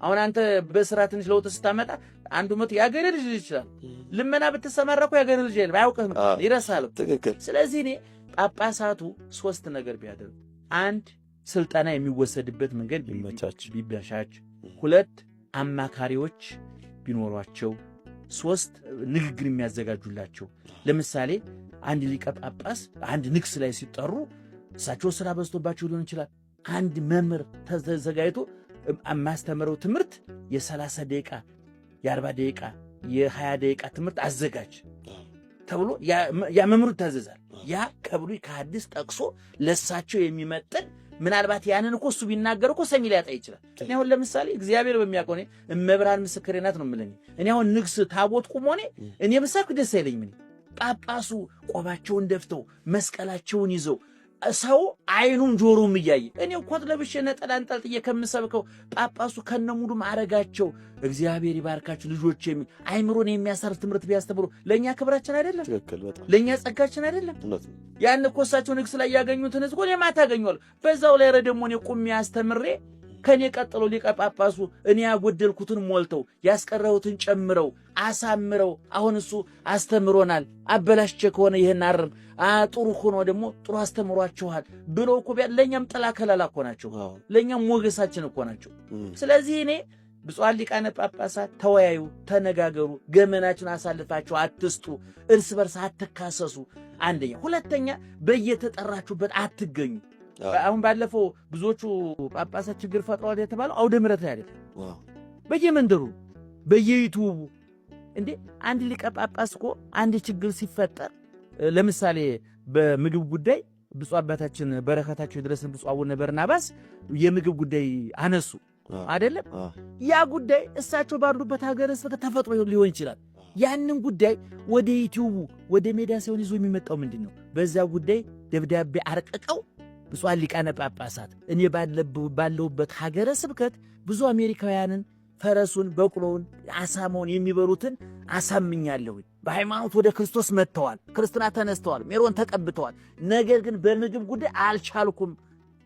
አሁን አንተ በስራ ትንሽ ለውጥ ስታመጣ አንዱ መቶ የሀገሬ ልጅ ይችላል። ልመና ብትሰማራ እኮ የሀገሬ ልጅ አይደለም፣ አያውቅህም፣ ይረሳል። ትክክል። ስለዚህ እኔ ጳጳሳቱ ሶስት ነገር ቢያደርጉ፣ አንድ ስልጠና የሚወሰድበት መንገድ ቢመቻች፣ ሁለት አማካሪዎች ቢኖሯቸው፣ ሶስት ንግግር የሚያዘጋጁላቸው። ለምሳሌ አንድ ሊቀ ጳጳስ አንድ ንግስ ላይ ሲጠሩ እሳቸው ስራ በዝቶባቸው ሊሆን ይችላል። አንድ መምህር ተዘጋጅቶ የማስተምረው ትምህርት የ30 ደቂቃ የ40 ደቂቃ የ20 ደቂቃ ትምህርት አዘጋጅ ተብሎ ያ መምህሩ ይታዘዛል። ያ ከብሉይ ከሐዲስ ጠቅሶ ለሳቸው የሚመጥን ምናልባት ያንን እኮ እሱ ቢናገር እኮ ሰሚ ሊያጣ ይችላል። እኔ አሁን ለምሳሌ እግዚአብሔር በሚያውቀው እመብርሃን ምስክሬ ናት ነው የምለኝ። እኔ አሁን ንግስ ታቦት ቁሞኔ እኔ ብሰብክ ደስ አይለኝም። ጳጳሱ ቆባቸውን ደፍተው መስቀላቸውን ይዘው ሰው አይኑም ጆሮም እያየ እኔ ኮት ለብሼ ነጠላ አንጠልጥዬ ከምሰብከው ጳጳሱ ከነሙሉ ማዕረጋቸው እግዚአብሔር ይባርካችሁ ልጆች አይምሮን የሚያሳርፍ ትምህርት ቢያስተምሩ ለእኛ ክብራችን አይደለም? ትክክል። በጣም ለእኛ ጸጋችን አይደለም? ያን እኮ እሳቸው ንግስ ላይ ያገኙትን ህዝብ እኔ ማታ አገኘዋለሁ። በዛው ላይ ደግሞ እኔ ቁሜ አስተምሬ ከኔ ቀጥሎ ሊቀ ጳጳሱ እኔ ያጎደልኩትን ሞልተው ያስቀረሁትን ጨምረው አሳምረው አሁን እሱ አስተምሮናል፣ አበላሽቼ ከሆነ ይህን አርም ጥሩ ሆኖ ደግሞ ጥሩ አስተምሯችኋል ብሎ እኮ ለእኛም ጥላ ከለላ እኮ ናቸው፣ ለእኛም ሞገሳችን እኮ ናቸው። ስለዚህ እኔ ብፁዓን ሊቃነ ጳጳሳት ተወያዩ፣ ተነጋገሩ፣ ገመናችን አሳልፋችሁ አትስጡ፣ እርስ በርስ አትካሰሱ። አንደኛ። ሁለተኛ በየተጠራችሁበት አትገኙ። አሁን ባለፈው ብዙዎቹ ጳጳሳት ችግር ፈጥረዋል የተባለው አውደ ምሕረት ላይ አይደለም፣ በየመንደሩ በየዩቱቡ። እንዴ አንድ ሊቀ ጳጳስ እኮ አንድ ችግር ሲፈጠር ለምሳሌ በምግብ ጉዳይ ብፁዕ አባታችን በረከታቸው የደረሰን ብፁዕ አቡነ በርናባስ የምግብ ጉዳይ አነሱ አይደለም። ያ ጉዳይ እሳቸው ባሉበት ሀገረ ስብከት ተፈጥሮ ሊሆን ይችላል። ያንን ጉዳይ ወደ ዩቲዩቡ ወደ ሜዳ ሳይሆን ይዞ የሚመጣው ምንድን ነው? በዛ ጉዳይ ደብዳቤ አርቀቀው ብፁዓን ሊቃነ ጳጳሳት እኔ ባለሁበት ሀገረ ስብከት ብዙ አሜሪካውያንን ፈረሱን፣ በቅሎውን፣ አሳማውን የሚበሉትን አሳምኛለሁ። በሃይማኖት ወደ ክርስቶስ መጥተዋል፣ ክርስትና ተነስተዋል፣ ሜሮን ተቀብተዋል። ነገር ግን በምግብ ጉዳይ አልቻልኩም፣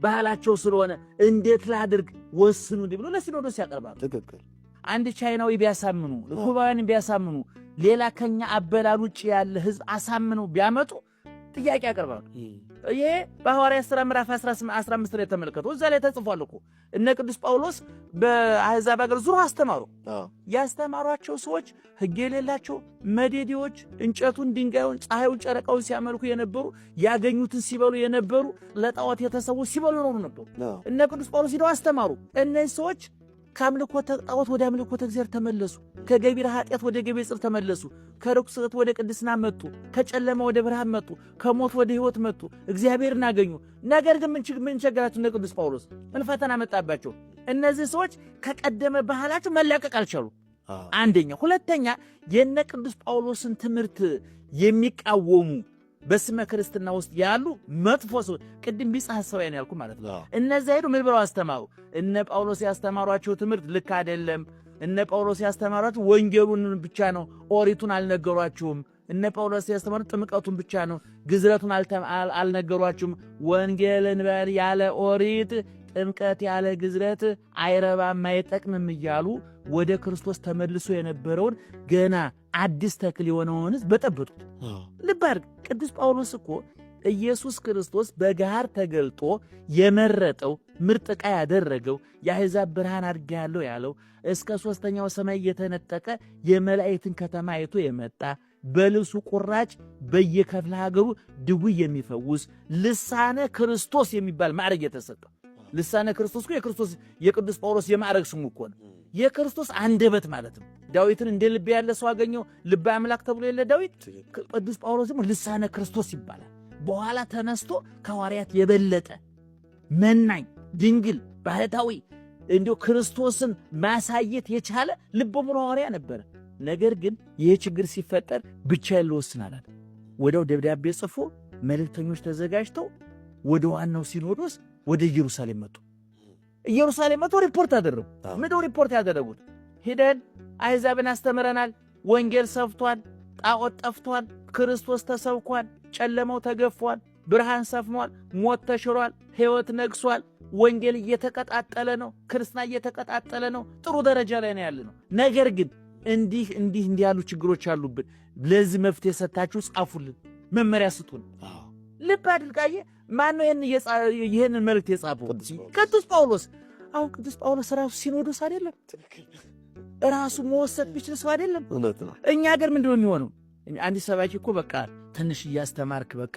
ባህላቸው ስለሆነ እንዴት ላድርግ ወስኑ ብሎ ለሲኖዶስ ያቀርባሉ። ትክክል። አንድ ቻይናዊ ቢያሳምኑ፣ ኩባውያን ቢያሳምኑ፣ ሌላ ከኛ አበላል ውጭ ያለ ህዝብ አሳምነው ቢያመጡ ጥያቄ ያቀርባሉ። ይሄ በሐዋርያት ሥራ ምዕራፍ 15 ላይ ተመልከቱ። እዛ ላይ ተጽፏል እኮ እነ ቅዱስ ጳውሎስ በአሕዛብ አገር ዙሮ አስተማሩ። ያስተማሯቸው ሰዎች ሕግ የሌላቸው መዴዴዎች፣ እንጨቱን፣ ድንጋዩን፣ ፀሐዩን፣ ጨረቃውን ሲያመልኩ የነበሩ ያገኙትን ሲበሉ የነበሩ ለጣዖት የተሰዉ ሲበሉ ይኖሩ ነበሩ። እነ ቅዱስ ጳውሎስ ሂደው አስተማሩ። እነዚህ ሰዎች ከአምልኮተ ጣዖት ወደ አምልኮተ እግዚአብሔር ተመለሱ። ከገቢረ ኃጢአት ወደ ገቢረ ጽድቅ ተመለሱ። ከርኩሰት ወደ ቅድስና መጡ። ከጨለማ ወደ ብርሃን መጡ። ከሞት ወደ ሕይወት መጡ። እግዚአብሔርን አገኙ። ነገር ግን ምን ቸገራቸው? እነ ቅዱስ ጳውሎስ ምን ፈተና መጣባቸው? እነዚህ ሰዎች ከቀደመ ባህላቸው መላቀቅ አልቻሉ። አንደኛ። ሁለተኛ የነ ቅዱስ ጳውሎስን ትምህርት የሚቃወሙ በስመ ክርስትና ውስጥ ያሉ መጥፎ ሰው ቅድም ቢጽ ሐሳውያን ያልኩ ማለት ነው። እነዚያ ሄዱ ምን ብለው አስተማሩ? እነ ጳውሎስ ያስተማሯቸው ትምህርት ልክ አይደለም። እነ ጳውሎስ ያስተማሯቸው ወንጌሉን ብቻ ነው፣ ኦሪቱን አልነገሯችሁም። እነ ጳውሎስ ያስተማሩት ጥምቀቱን ብቻ ነው፣ ግዝረቱን አልነገሯችሁም። ወንጌልን ያለ ኦሪት ጥምቀት ያለ ግዝረት አይረባም አይጠቅምም እያሉ ወደ ክርስቶስ ተመልሶ የነበረውን ገና አዲስ ተክል የሆነውን በጠበጡት። ልብ አድርግ፣ ቅዱስ ጳውሎስ እኮ ኢየሱስ ክርስቶስ በጋር ተገልጦ የመረጠው ምርጥ ዕቃ ያደረገው የአሕዛብ ብርሃን አድርጌአለሁ ያለው እስከ ሦስተኛው ሰማይ እየተነጠቀ የመላእክትን ከተማ አይቶ የመጣ በልብሱ ቁራጭ በየክፍለ ሀገሩ ድውይ የሚፈውስ ልሳነ ክርስቶስ የሚባል ማዕረግ የተሰጠው። ልሳነ ክርስቶስ እኮ የቅዱስ ጳውሎስ የማዕረግ ስሙ እኮ ነው። የክርስቶስ አንደበት ማለት ነው። ዳዊትን እንደ ልብ ያለ ሰው አገኘው ልበ አምላክ ተብሎ የለ ዳዊት። ቅዱስ ጳውሎስ ደግሞ ልሳነ ክርስቶስ ይባላል። በኋላ ተነስቶ ከሐዋርያት የበለጠ መናኝ፣ ድንግል፣ ባህታዊ እንዲሁ ክርስቶስን ማሳየት የቻለ ልበ ሙሉ ሐዋርያ ነበረ። ነገር ግን ይህ ችግር ሲፈጠር ብቻዬን ልወስን አላለ። ወዲያው ደብዳቤ ጽፎ መልእክተኞች ተዘጋጅተው ወደ ዋናው ሲኖዶስ ወደ ኢየሩሳሌም መጡ። ኢየሩሳሌም መጥቶ ሪፖርት አደረጉ። ምንድነው ሪፖርት ያደረጉት? ሄደን አሕዛብን አስተምረናል፣ ወንጌል ሰፍቷል፣ ጣዖት ጠፍቷል፣ ክርስቶስ ተሰብኳል፣ ጨለማው ተገፏል፣ ብርሃን ሰፍኗል፣ ሞት ተሽሯል፣ ሕይወት ነግሷል፣ ወንጌል እየተቀጣጠለ ነው፣ ክርስትና እየተቀጣጠለ ነው፣ ጥሩ ደረጃ ላይ ነው ያለ ነው። ነገር ግን እንዲህ ያሉ ችግሮች አሉብን። ለዚህ መፍትሄ ሰጣችሁ ጻፉልን፣ መመሪያ ስጡን። ልብ አድርጋየ ማን ነው ይሄንን መልእክት የጻፈው? ቅዱስ ጳውሎስ። አሁን ቅዱስ ጳውሎስ ራሱ ሲኖዶስ አይደለም? ራሱ መወሰድ ቢችል ሰው አይደለም? እኛ ሀገር ምንድነው የሚሆነው? አንድ ሰባኪ እኮ በቃ ትንሽ እያስተማርክ በቃ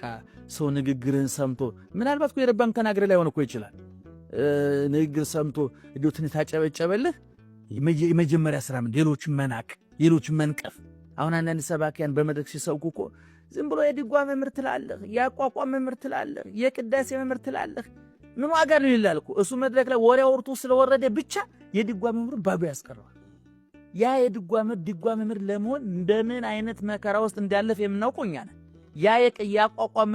ሰው ንግግርን ሰምቶ ምናልባት እኮ የረባም ተናግረ ላይ ሆነ እኮ ይችላል። ንግግር ሰምቶ እንዲሁ ትንሽ ታጨበጨበልህ። የመጀመሪያ ስራ ምን? ሌሎችን መናቅ፣ ሌሎችን መንቀፍ። አሁን አንዳንድ ሰባኪያን በመድረክ ሲሰብኩ እኮ ዝም ብሎ የድጓ መምህር ትላለህ፣ የአቋቋም መምህር ትላለህ፣ የቅዳሴ መምህር ትላለህ። ምን ዋጋ ነው ይላል እኮ እሱ መድረክ ላይ ወሬ አውርቶ ስለወረደ ብቻ የድጓ መምህሩን ባዶ ያስቀረዋል። ያ የድጓ መምህር ለመሆን እንደምን አይነት መከራ ውስጥ እንዳለፈ የምናውቀው እኛ ነን። ያ የአቋቋም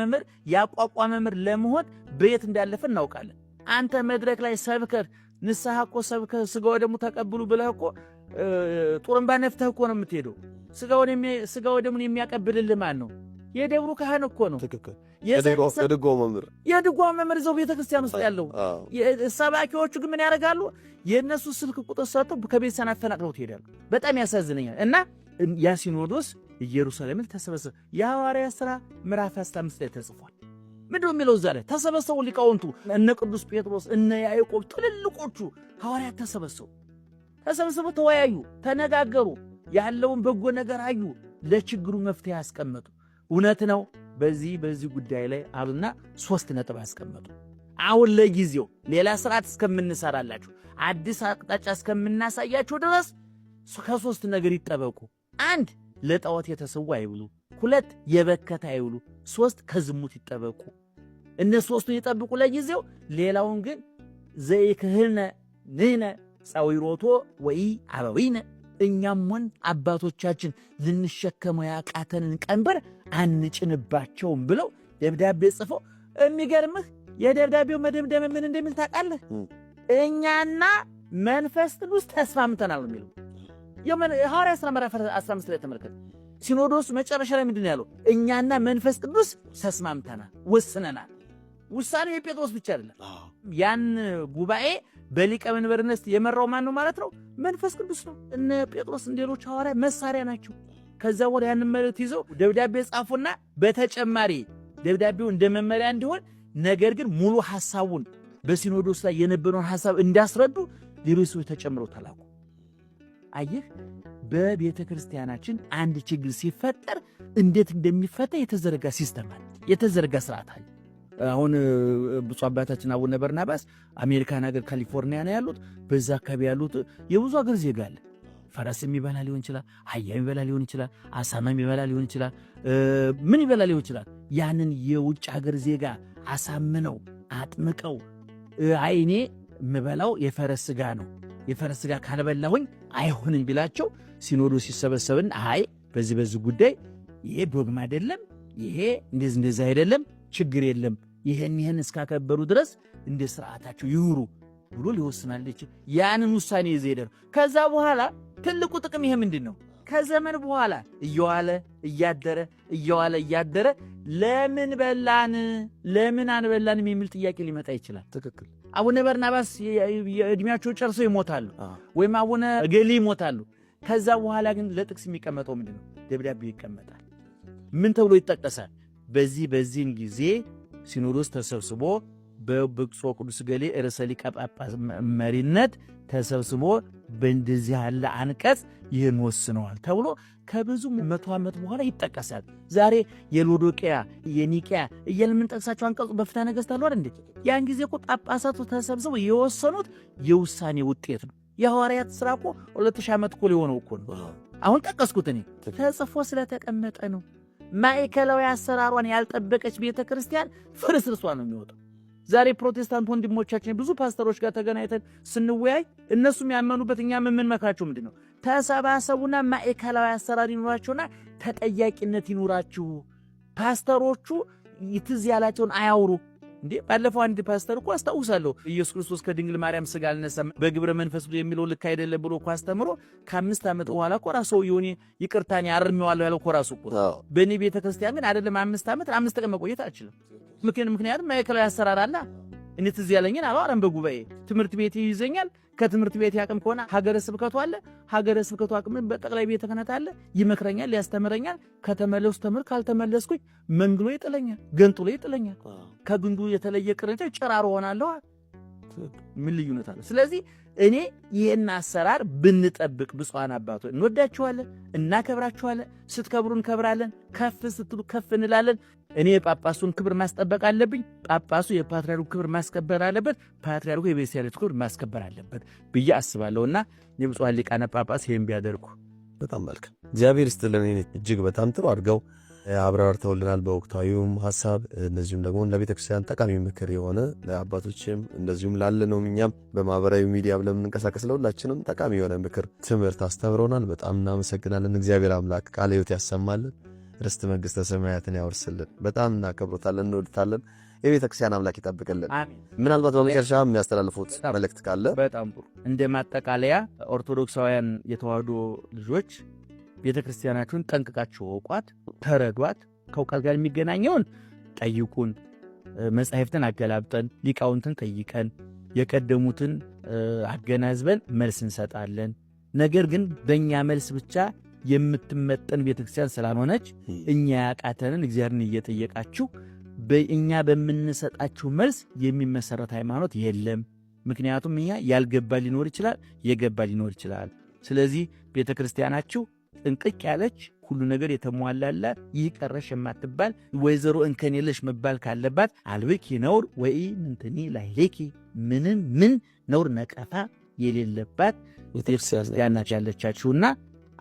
መምህር ለመሆን በየት እንዳለፈ እናውቃለን። አንተ መድረክ ላይ ሰብከህ ንስሐ እኮ ሰብከህ ስጋው ደግሞ ተቀብሉ ብለህ እኮ ጡርምባ ነፍተህ እኮ ነው የምትሄደው። ስጋው ደሙን የሚያቀብልልህ ማን ነው? የደብሩ ካህን እኮ ነው። ትክክል። የድጓው መምህር እዛው ቤተ ክርስቲያን ውስጥ ያለው። ሰባኪዎቹ ግን ምን ያደርጋሉ? የእነሱ ስልክ ቁጥር ሰጥተው ከቤተሰብ አፈናቅለው ትሄዳሉ። በጣም ያሳዝነኛል። እና ያ ሲኖዶስ ኢየሩሳሌምን ተሰበሰበ። የሐዋርያት ሥራ ምዕራፍ 15 ላይ ተጽፏል። ምንድነው የሚለው? እዛ ላይ ተሰበሰቡ ሊቃውንቱ፣ እነ ቅዱስ ጴጥሮስ፣ እነ ያዕቆብ፣ ትልልቆቹ ሐዋርያት ተሰበሰቡ፣ ተወያዩ፣ ተነጋገሩ፣ ያለውን በጎ ነገር አዩ፣ ለችግሩ መፍትሄ ያስቀመጡ። እውነት ነው በዚህ ጉዳይ ላይ አሉና 3 ነጥብ ያስቀመጡ። አሁን ለጊዜው ሌላ ስርዓት እስከምንሰራላችሁ አዲስ አቅጣጫ እስከምናሳያችሁ ድረስ ከ3 ነገር ይጠበቁ። 1 ለጣዖት የተሰዋ አይብሉ፣ 2 የበከተ አይብሉ፣ 3 ከዝሙት ይጠበቁ። እነሱ 3ቱን ይጠብቁ ለጊዜው። ሌላውን ግን ዘይክህልነ ንሕነ ጻዊሮቶ ወይ አበዊነ፣ እኛም ሆን አባቶቻችን ልንሸከመው ያቃተንን ቀንበር አንጭንባቸውም ብለው ደብዳቤ ጽፈው። የሚገርምህ የደብዳቤው መደምደም ምን እንደሚል ታውቃለህ? እኛና መንፈስ ቅዱስ ተስማምተናል የሚለው የሐዋርያት ሥራ ምዕራፍ 15 ላይ ተመልከት። ሲኖዶስ መጨረሻ ላይ ምንድን ያለው? እኛና መንፈስ ቅዱስ ተስማምተናል፣ ወስነናል። ውሳኔው የጴጥሮስ ብቻ አይደለም። ያን ጉባኤ በሊቀ መንበርነት የመራው ማን ነው ማለት ነው? መንፈስ ቅዱስ ነው። እነ ጴጥሮስ ሌሎች ሐዋርያ መሳሪያ ናቸው። ከዛ ወዲያ ያንን መልእክት ይዘው ደብዳቤ ጻፉና በተጨማሪ ደብዳቤው እንደ መመሪያ እንዲሆን፣ ነገር ግን ሙሉ ሐሳቡን በሲኖዶስ ላይ የነበረውን ሐሳብ እንዳስረዱ ሌሎች ሰዎች ተጨምረው ተላኩ። አየህ፣ በቤተ ክርስቲያናችን አንድ ችግር ሲፈጠር እንዴት እንደሚፈታ የተዘረጋ ሲስተም አለ፣ የተዘረጋ ስርዓት አለ። አሁን ብፁዕ አባታችን አቡነ በርናባስ አሜሪካን ሀገር ካሊፎርኒያ ነው ያሉት። በዛ አካባቢ ያሉት የብዙ ሀገር ዜጋ አለ። ፈረስ የሚበላ ሊሆን ይችላል፣ አህያ የሚበላ ሊሆን ይችላል፣ አሳማ የሚበላ ሊሆን ይችላል፣ ምን ይበላ ሊሆን ይችላል። ያንን የውጭ ሀገር ዜጋ አሳምነው አጥምቀው አይኔ የምበላው የፈረስ ስጋ ነው፣ የፈረስ ስጋ ካልበላሁኝ አይሆንም ቢላቸው ሲኖዶስ ሲሰበሰብን አይ በዚህ ጉዳይ ይሄ ዶግማ አይደለም፣ ይሄ እንደዚህ አይደለም፣ ችግር የለም፣ ይሄን እስካከበሩ ድረስ እንደ ስርዓታቸው ይኑሩ ብሎ ሊወስናል ይችላል። ያንን ውሳኔ ይዘው ከዛ በኋላ ትልቁ ጥቅም ይሄ ምንድነው? ከዘመን በኋላ እየዋለ እያደረ ለምን በላን ለምን አንበላንም የሚል ጥያቄ ሊመጣ ይችላል። ትክክል። አቡነ በርናባስ የእድሜያቸው ጨርሰው ይሞታሉ፣ ወይም አቡነ ገሌ ይሞታሉ። ከዛ በኋላ ግን ለጥቅስ የሚቀመጠው ምንድነው? ደብዳቤ ይቀመጣል። ምን ተብሎ ይጠቀሳል? በዚህን ጊዜ ሲኖዶስ ተሰብስቦ በብፁዕ ቅዱስ ገሌ ርዕሰ ሊቀ ጳጳስ መሪነት ተሰብስቦ በእንደዚህ ያለ አንቀጽ ይህን ወስነዋል ተብሎ ከብዙ 100 ዓመት በኋላ ይጠቀሳል። ዛሬ የሎዶቅያ የኒቅያ እያልን የምንጠቅሳቸው አንቀጹ በፍትሐ ነገሥት አሉ አይደል? ያን ጊዜ እኮ ጳጳሳቱ ተሰብስበው የወሰኑት የውሳኔ ውጤት ነው። የሐዋርያት ሥራ እኮ 2000 ዓመት እኮ ሊሆነው እኮ ነው። አሁን ጠቀስኩት እኔ ተጽፎ ስለተቀመጠ ነው። ማዕከላዊ አሰራሯን ያልጠበቀች ቤተ ክርስቲያን ፍርስርሷ ነው የሚወጣው። ዛሬ ፕሮቴስታንት ወንድሞቻችን ብዙ ፓስተሮች ጋር ተገናኝተን ስንወያይ እነሱም ያመኑበት እኛም የምንመክራቸው ምንድነው? ተሰባሰቡና ማዕከላዊ አሰራር ይኑራችሁና ተጠያቂነት ይኑራችሁ። ፓስተሮቹ ይትዝ ያላቸውን አያውሩ። እንዴ ባለፈው አንድ ፓስተር እኮ አስታውሳለሁ ኢየሱስ ክርስቶስ ከድንግል ማርያም ሥጋ አልነሳም በግብረ መንፈስ የሚለው ልክ አይደለም ብሎ እኮ አስተምሮ ከ5 ዓመት በኋላ እኮ ራሱ የሆነ ይቅርታን ያርሜዋለሁ ያለው እኮ ራሱ እኮ። በእኔ ቤተክርስቲያን ግን አይደለም 5 ዓመት 5 ቀን መቆየት አልችልም። ምክንያቱም ማዕከላዊ አሰራር አለ። እኔ ትዝ ያለኝን አላወራም በጉባኤ ትምህርት ቤት ይይዘኛል። ከትምህርት ቤት ያቅም ከሆነ ሀገረ ስብከቱ አለ። ሀገረ ስብከቱ አቅም በጠቅላይ ቤተ ክህነት አለ። ይመክረኛል፣ ያስተምረኛል። ከተመለሱ ተምር፣ ካልተመለስኩኝ መንግሎ ይጥለኛል፣ ገንጥሎ ይጥለኛል። ከግንዱ የተለየ ቅርንጫፍ ጭራሮ ሆናለሁ። ምን ልዩነት አለ? ስለዚህ እኔ ይህን አሰራር ብንጠብቅ ብፁዓን አባቶች እንወዳችኋለን፣ እናከብራችኋለን። ስትከብሩ እንከብራለን፣ ከፍ ስትሉ ከፍ እንላለን። እኔ የጳጳሱን ክብር ማስጠበቅ አለብኝ፣ ጳጳሱ የፓትርያርኩ ክብር ማስከበር አለበት፣ ፓትርያርኩ የቤተክርስቲያኒቱ ክብር ማስከበር አለበት ብዬ አስባለሁና የብፁዓን ሊቃነ ጳጳስ ይህን ቢያደርጉ በጣም መልካም። እግዚአብሔር ይስጥልን። እጅግ በጣም ጥሩ አድርገው አብራርተውልናል በወቅታዊውም ሐሳብ፣ እንደዚሁም ደግሞ ለቤተክርስቲያን ጠቃሚ ምክር የሆነ ለአባቶችም እንደዚሁም ላለነው እኛም በማህበራዊ ሚዲያ ለምንንቀሳቀስ ለሁላችንም ጠቃሚ የሆነ ምክር ትምህርት አስተምረውናል። በጣም እናመሰግናለን። እግዚአብሔር አምላክ ቃለ ሕይወት ያሰማልን፣ ርስት መንግሥተ ሰማያትን ያወርስልን። በጣም እናከብሮታለን፣ እንወድታለን። የቤተክርስቲያን አምላክ ይጠብቅልን። ምናልባት በመጨረሻ የሚያስተላልፉት መልእክት ካለ? በጣም ጥሩ። እንደ ማጠቃለያ ኦርቶዶክሳውያን የተዋህዶ ልጆች ቤተክርስቲያናችሁን ጠንቅቃችሁ እውቋት፣ ተረዷት። ከእውቀት ጋር የሚገናኘውን ጠይቁን፣ መጻሕፍትን አገላብጠን ሊቃውንትን ጠይቀን የቀደሙትን አገናዝበን መልስ እንሰጣለን። ነገር ግን በእኛ መልስ ብቻ የምትመጠን ቤተክርስቲያን ስላልሆነች እኛ ያቃተንን እግዚአብሔርን እየጠየቃችሁ በእኛ በምንሰጣችሁ መልስ የሚመሰረት ሃይማኖት የለም። ምክንያቱም እኛ ያልገባ ሊኖር ይችላል፣ የገባ ሊኖር ይችላል። ስለዚህ ቤተክርስቲያናችሁ ጥንቅቅ ያለች ሁሉ ነገር የተሟላላት ይህ ቀረሽ የማትባል ወይዘሮ እንከን የለሽ መባል ካለባት አልብኪ ነውር ወይ ምንትኒ ላይሌኪ ምን ነውር ነቀፋ የሌለባት ቤተክርስቲያን ናት ያለቻችሁና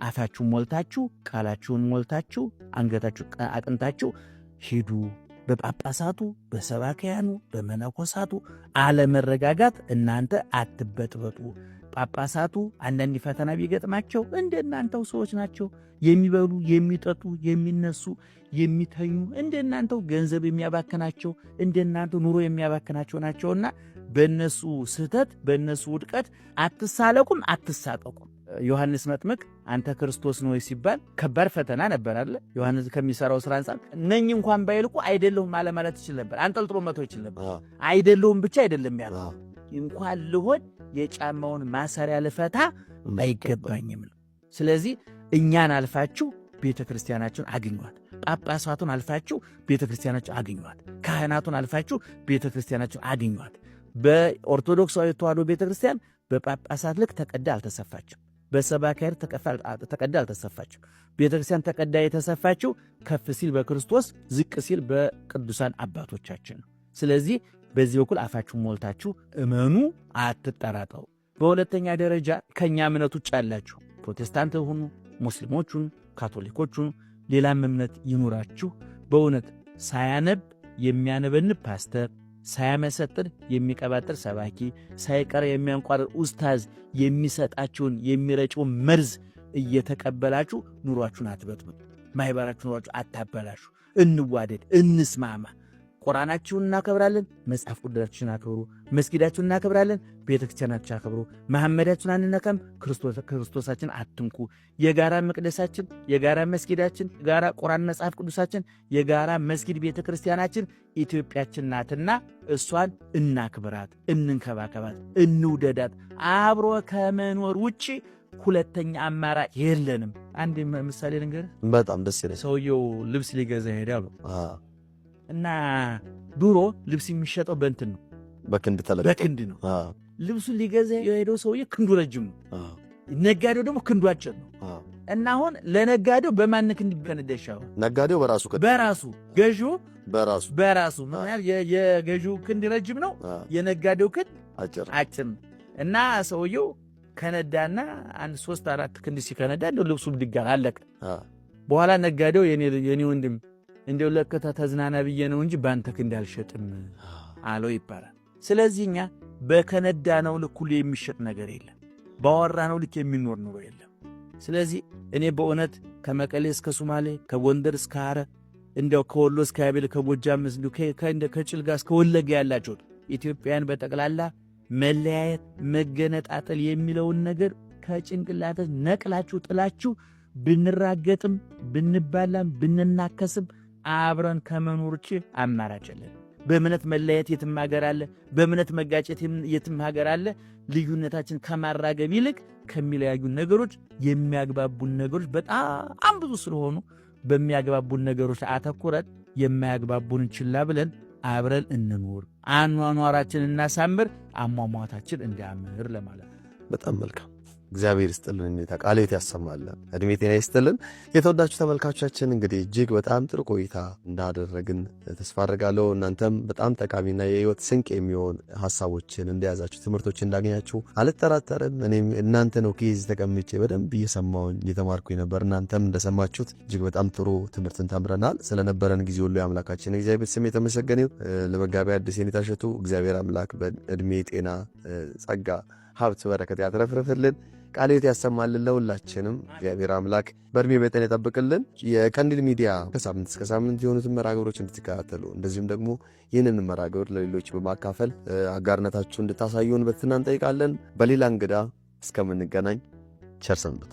አፋችሁን ሞልታችሁ ቃላችሁን ሞልታችሁ አንገታችሁ አቅንታችሁ ሂዱ። በጳጳሳቱ በሰባክያኑ በመነኮሳቱ አለመረጋጋት እናንተ አትበጥበጡ። ጳጳሳቱ አንዳንድ ፈተና ቢገጥማቸው እንደናንተው ሰዎች ናቸው። የሚበሉ የሚጠጡ የሚነሱ የሚተኙ እንደናንተው ገንዘብ የሚያባክናቸው እንደናንተው ኑሮ የሚያባክናቸው ናቸውና በእነሱ ስህተት በእነሱ ውድቀት አትሳለቁም፣ አትሳቀቁም። ዮሐንስ መጥምቅ አንተ ክርስቶስ ነው ሲባል ከባድ ፈተና ነበር አይደል? ዮሐንስ ከሚሰራው ስራ አንፃር ነኝ እንኳን ባይልቁ አይደለሁም ማለት ይችል ነበር። አንጠልጥሎ መቶ ይችል ነበር። አይደለሁም ብቻ አይደለም ያለው እንኳን ልሆን የጫማውን ማሰሪያ ልፈታ አይገባኝም ነው። ስለዚህ እኛን አልፋችሁ ቤተክርስቲያናችሁን አግኟት። ጳጳሳቱን አልፋችሁ ቤተክርስቲያናችሁን አግኟት። ካህናቱን አልፋችሁ ቤተክርስቲያናችሁን አግኟት። በኦርቶዶክሳዊ ተዋሕዶ ቤተክርስቲያን በጳጳሳት ልክ ተቀዳ አልተሰፋችም። በሰባክያር ተቀዳ አልተሰፋችም። ቤተክርስቲያን ተቀዳ የተሰፋችው ከፍ ሲል በክርስቶስ ዝቅ ሲል በቅዱሳን አባቶቻችን ነው። ስለዚህ በዚህ በኩል አፋችሁን ሞልታችሁ እመኑ፣ አትጠራጠሩ። በሁለተኛ ደረጃ ከኛ እምነት ውጭ ያላችሁ ፕሮቴስታንት ሁኑ፣ ሙስሊሞች ሁኑ፣ ካቶሊኮች ሁኑ፣ ሌላም እምነት ይኑራችሁ፣ በእውነት ሳያነብ የሚያነበንብ ፓስተር፣ ሳያመሰጥር የሚቀባጥር ሰባኪ፣ ሳይቀር የሚያንቋርር ኡስታዝ የሚሰጣችሁን የሚረጨውን መርዝ እየተቀበላችሁ ኑሯችሁን አትበጥብጡ። ማኅበራችሁ ኑሯችሁ አታበላሹ። እንዋደድ፣ እንስማማ። ቁርአናችሁን እናከብራለን፣ መጽሐፍ ቅዱሳችሁን አክብሩ። መስጊዳችሁን እናከብራለን፣ ቤተክርስቲያናችሁን አክብሩ። መሐመዳችሁን አንነካም፣ ክርስቶሳችን አትንኩ። የጋራ መቅደሳችን፣ የጋራ መስጊዳችን፣ የጋራ ቁርአን መጽሐፍ ቅዱሳችን፣ የጋራ መስጊድ ቤተክርስቲያናችን ኢትዮጵያችን ናትና እሷን እናክብራት፣ እንንከባከባት፣ እንውደዳት። አብሮ ከመኖር ውጪ ሁለተኛ አማራጭ የለንም። አንድ ምሳሌ ነገር በጣም ደስ ይላል። ሰውየው ልብስ ሊገዛ ይሄዳል እና ድሮ ልብስ የሚሸጠው በእንትን ነው፣ በክንድ ነው። ልብሱን ሊገዛ የሄደው ሰውዬ ክንዱ ረጅም ነው፣ ነጋዴው ደግሞ ክንዱ አጭር ነው። እና አሁን ለነጋዴው በማን ክንድ ቢፈነዳ ይሻላል? ነጋዴው በራሱ ገዢው በራሱ የገዢው ክንድ ረጅም ነው፣ የነጋዴው ክንድ አጭር ነው። እና ሰውየው ከነዳና አንድ 3-4 ክንድ ሲከነዳ እንደው ልብሱ ብድጋ አለቀ። በኋላ ነጋዴው የኔ ወንድም እንደው ለከታ ተዝናና ብዬ ነው እንጂ ባንተ ክንድ አልሸጥም አለው ይባላል። ስለዚህ እኛ በከነዳነው ልክ ሁሉ የሚሸጥ ነገር የለም፣ ባወራነው ልክ የሚኖር ኑሮ የለም። ስለዚህ እኔ በእውነት ከመቀሌ እስከ ሶማሌ፣ ከጎንደር እስከ ሐረር፣ እንደው ከወሎ እስከ ያቤል፣ ከጎጃም ከጭልጋ እስከ ወለጋ ያላችሁ ኢትዮጵያን በጠቅላላ መለያየት መገነጣጠል የሚለውን ነገር ከጭንቅላታችሁ ነቅላችሁ ጥላችሁ ብንራገጥም ብንባላም ብንናከስም አብረን ከመኖር ውጭ አማራጭ የለም። በእምነት መለያየት የትም ሀገር አለ፣ በእምነት መጋጨት የትም ሀገር አለ። ልዩነታችን ከማራገብ ይልቅ ከሚለያዩ ነገሮች የሚያግባቡን ነገሮች በጣም ብዙ ስለሆኑ በሚያግባቡን ነገሮች አተኩረን የማያግባቡን ችላ ብለን አብረን እንኖር፣ አኗኗራችን እናሳምር፣ አሟሟታችን እንዲያምር ለማለት ነው። በጣም መልካም። እግዚአብሔር ይስጥልን፣ ቃልዎት ያሰማልን፣ እድሜ ጤና ይስጥልን። የተወዳችሁ ተመልካቾቻችን እንግዲህ እጅግ በጣም ጥሩ ቆይታ እንዳደረግን ተስፋ አድርጋለሁ። እናንተም በጣም ጠቃሚና የህይወት ስንቅ የሚሆን ሀሳቦችን እንደያዛችሁ ትምህርቶችን እንዳገኛችሁ አልጠራጠርም። እኔም እናንተ ነው ኬዝ ተቀምጬ በደንብ እየሰማሁኝ እየተማርኩኝ ነበር። እናንተም እንደሰማችሁት እጅግ በጣም ጥሩ ትምህርትን ተምረናል። ስለነበረን ጊዜ ሁሉ የአምላካችን እግዚአብሔር ስም የተመሰገነ ይሁን። ለመጋቢ አዲስ የኔታሸቱ እግዚአብሔር አምላክ በእድሜ ጤና፣ ጸጋ፣ ሀብት፣ በረከት ያትረፍርፍልን፣ ቃልዎት ያሰማልን። ለሁላችንም እግዚአብሔር አምላክ በእድሜ በጤና ይጠብቅልን። የቀንዲል ሚዲያ ከሳምንት እስከ ሳምንት የሆኑትን መራግብሮች እንድትከታተሉ እንደዚሁም ደግሞ ይህንን መራግብር ለሌሎች በማካፈል አጋርነታችሁ እንድታሳዩን በትህትና እንጠይቃለን። በሌላ እንግዳ እስከምንገናኝ ቸር ሰንብቱ።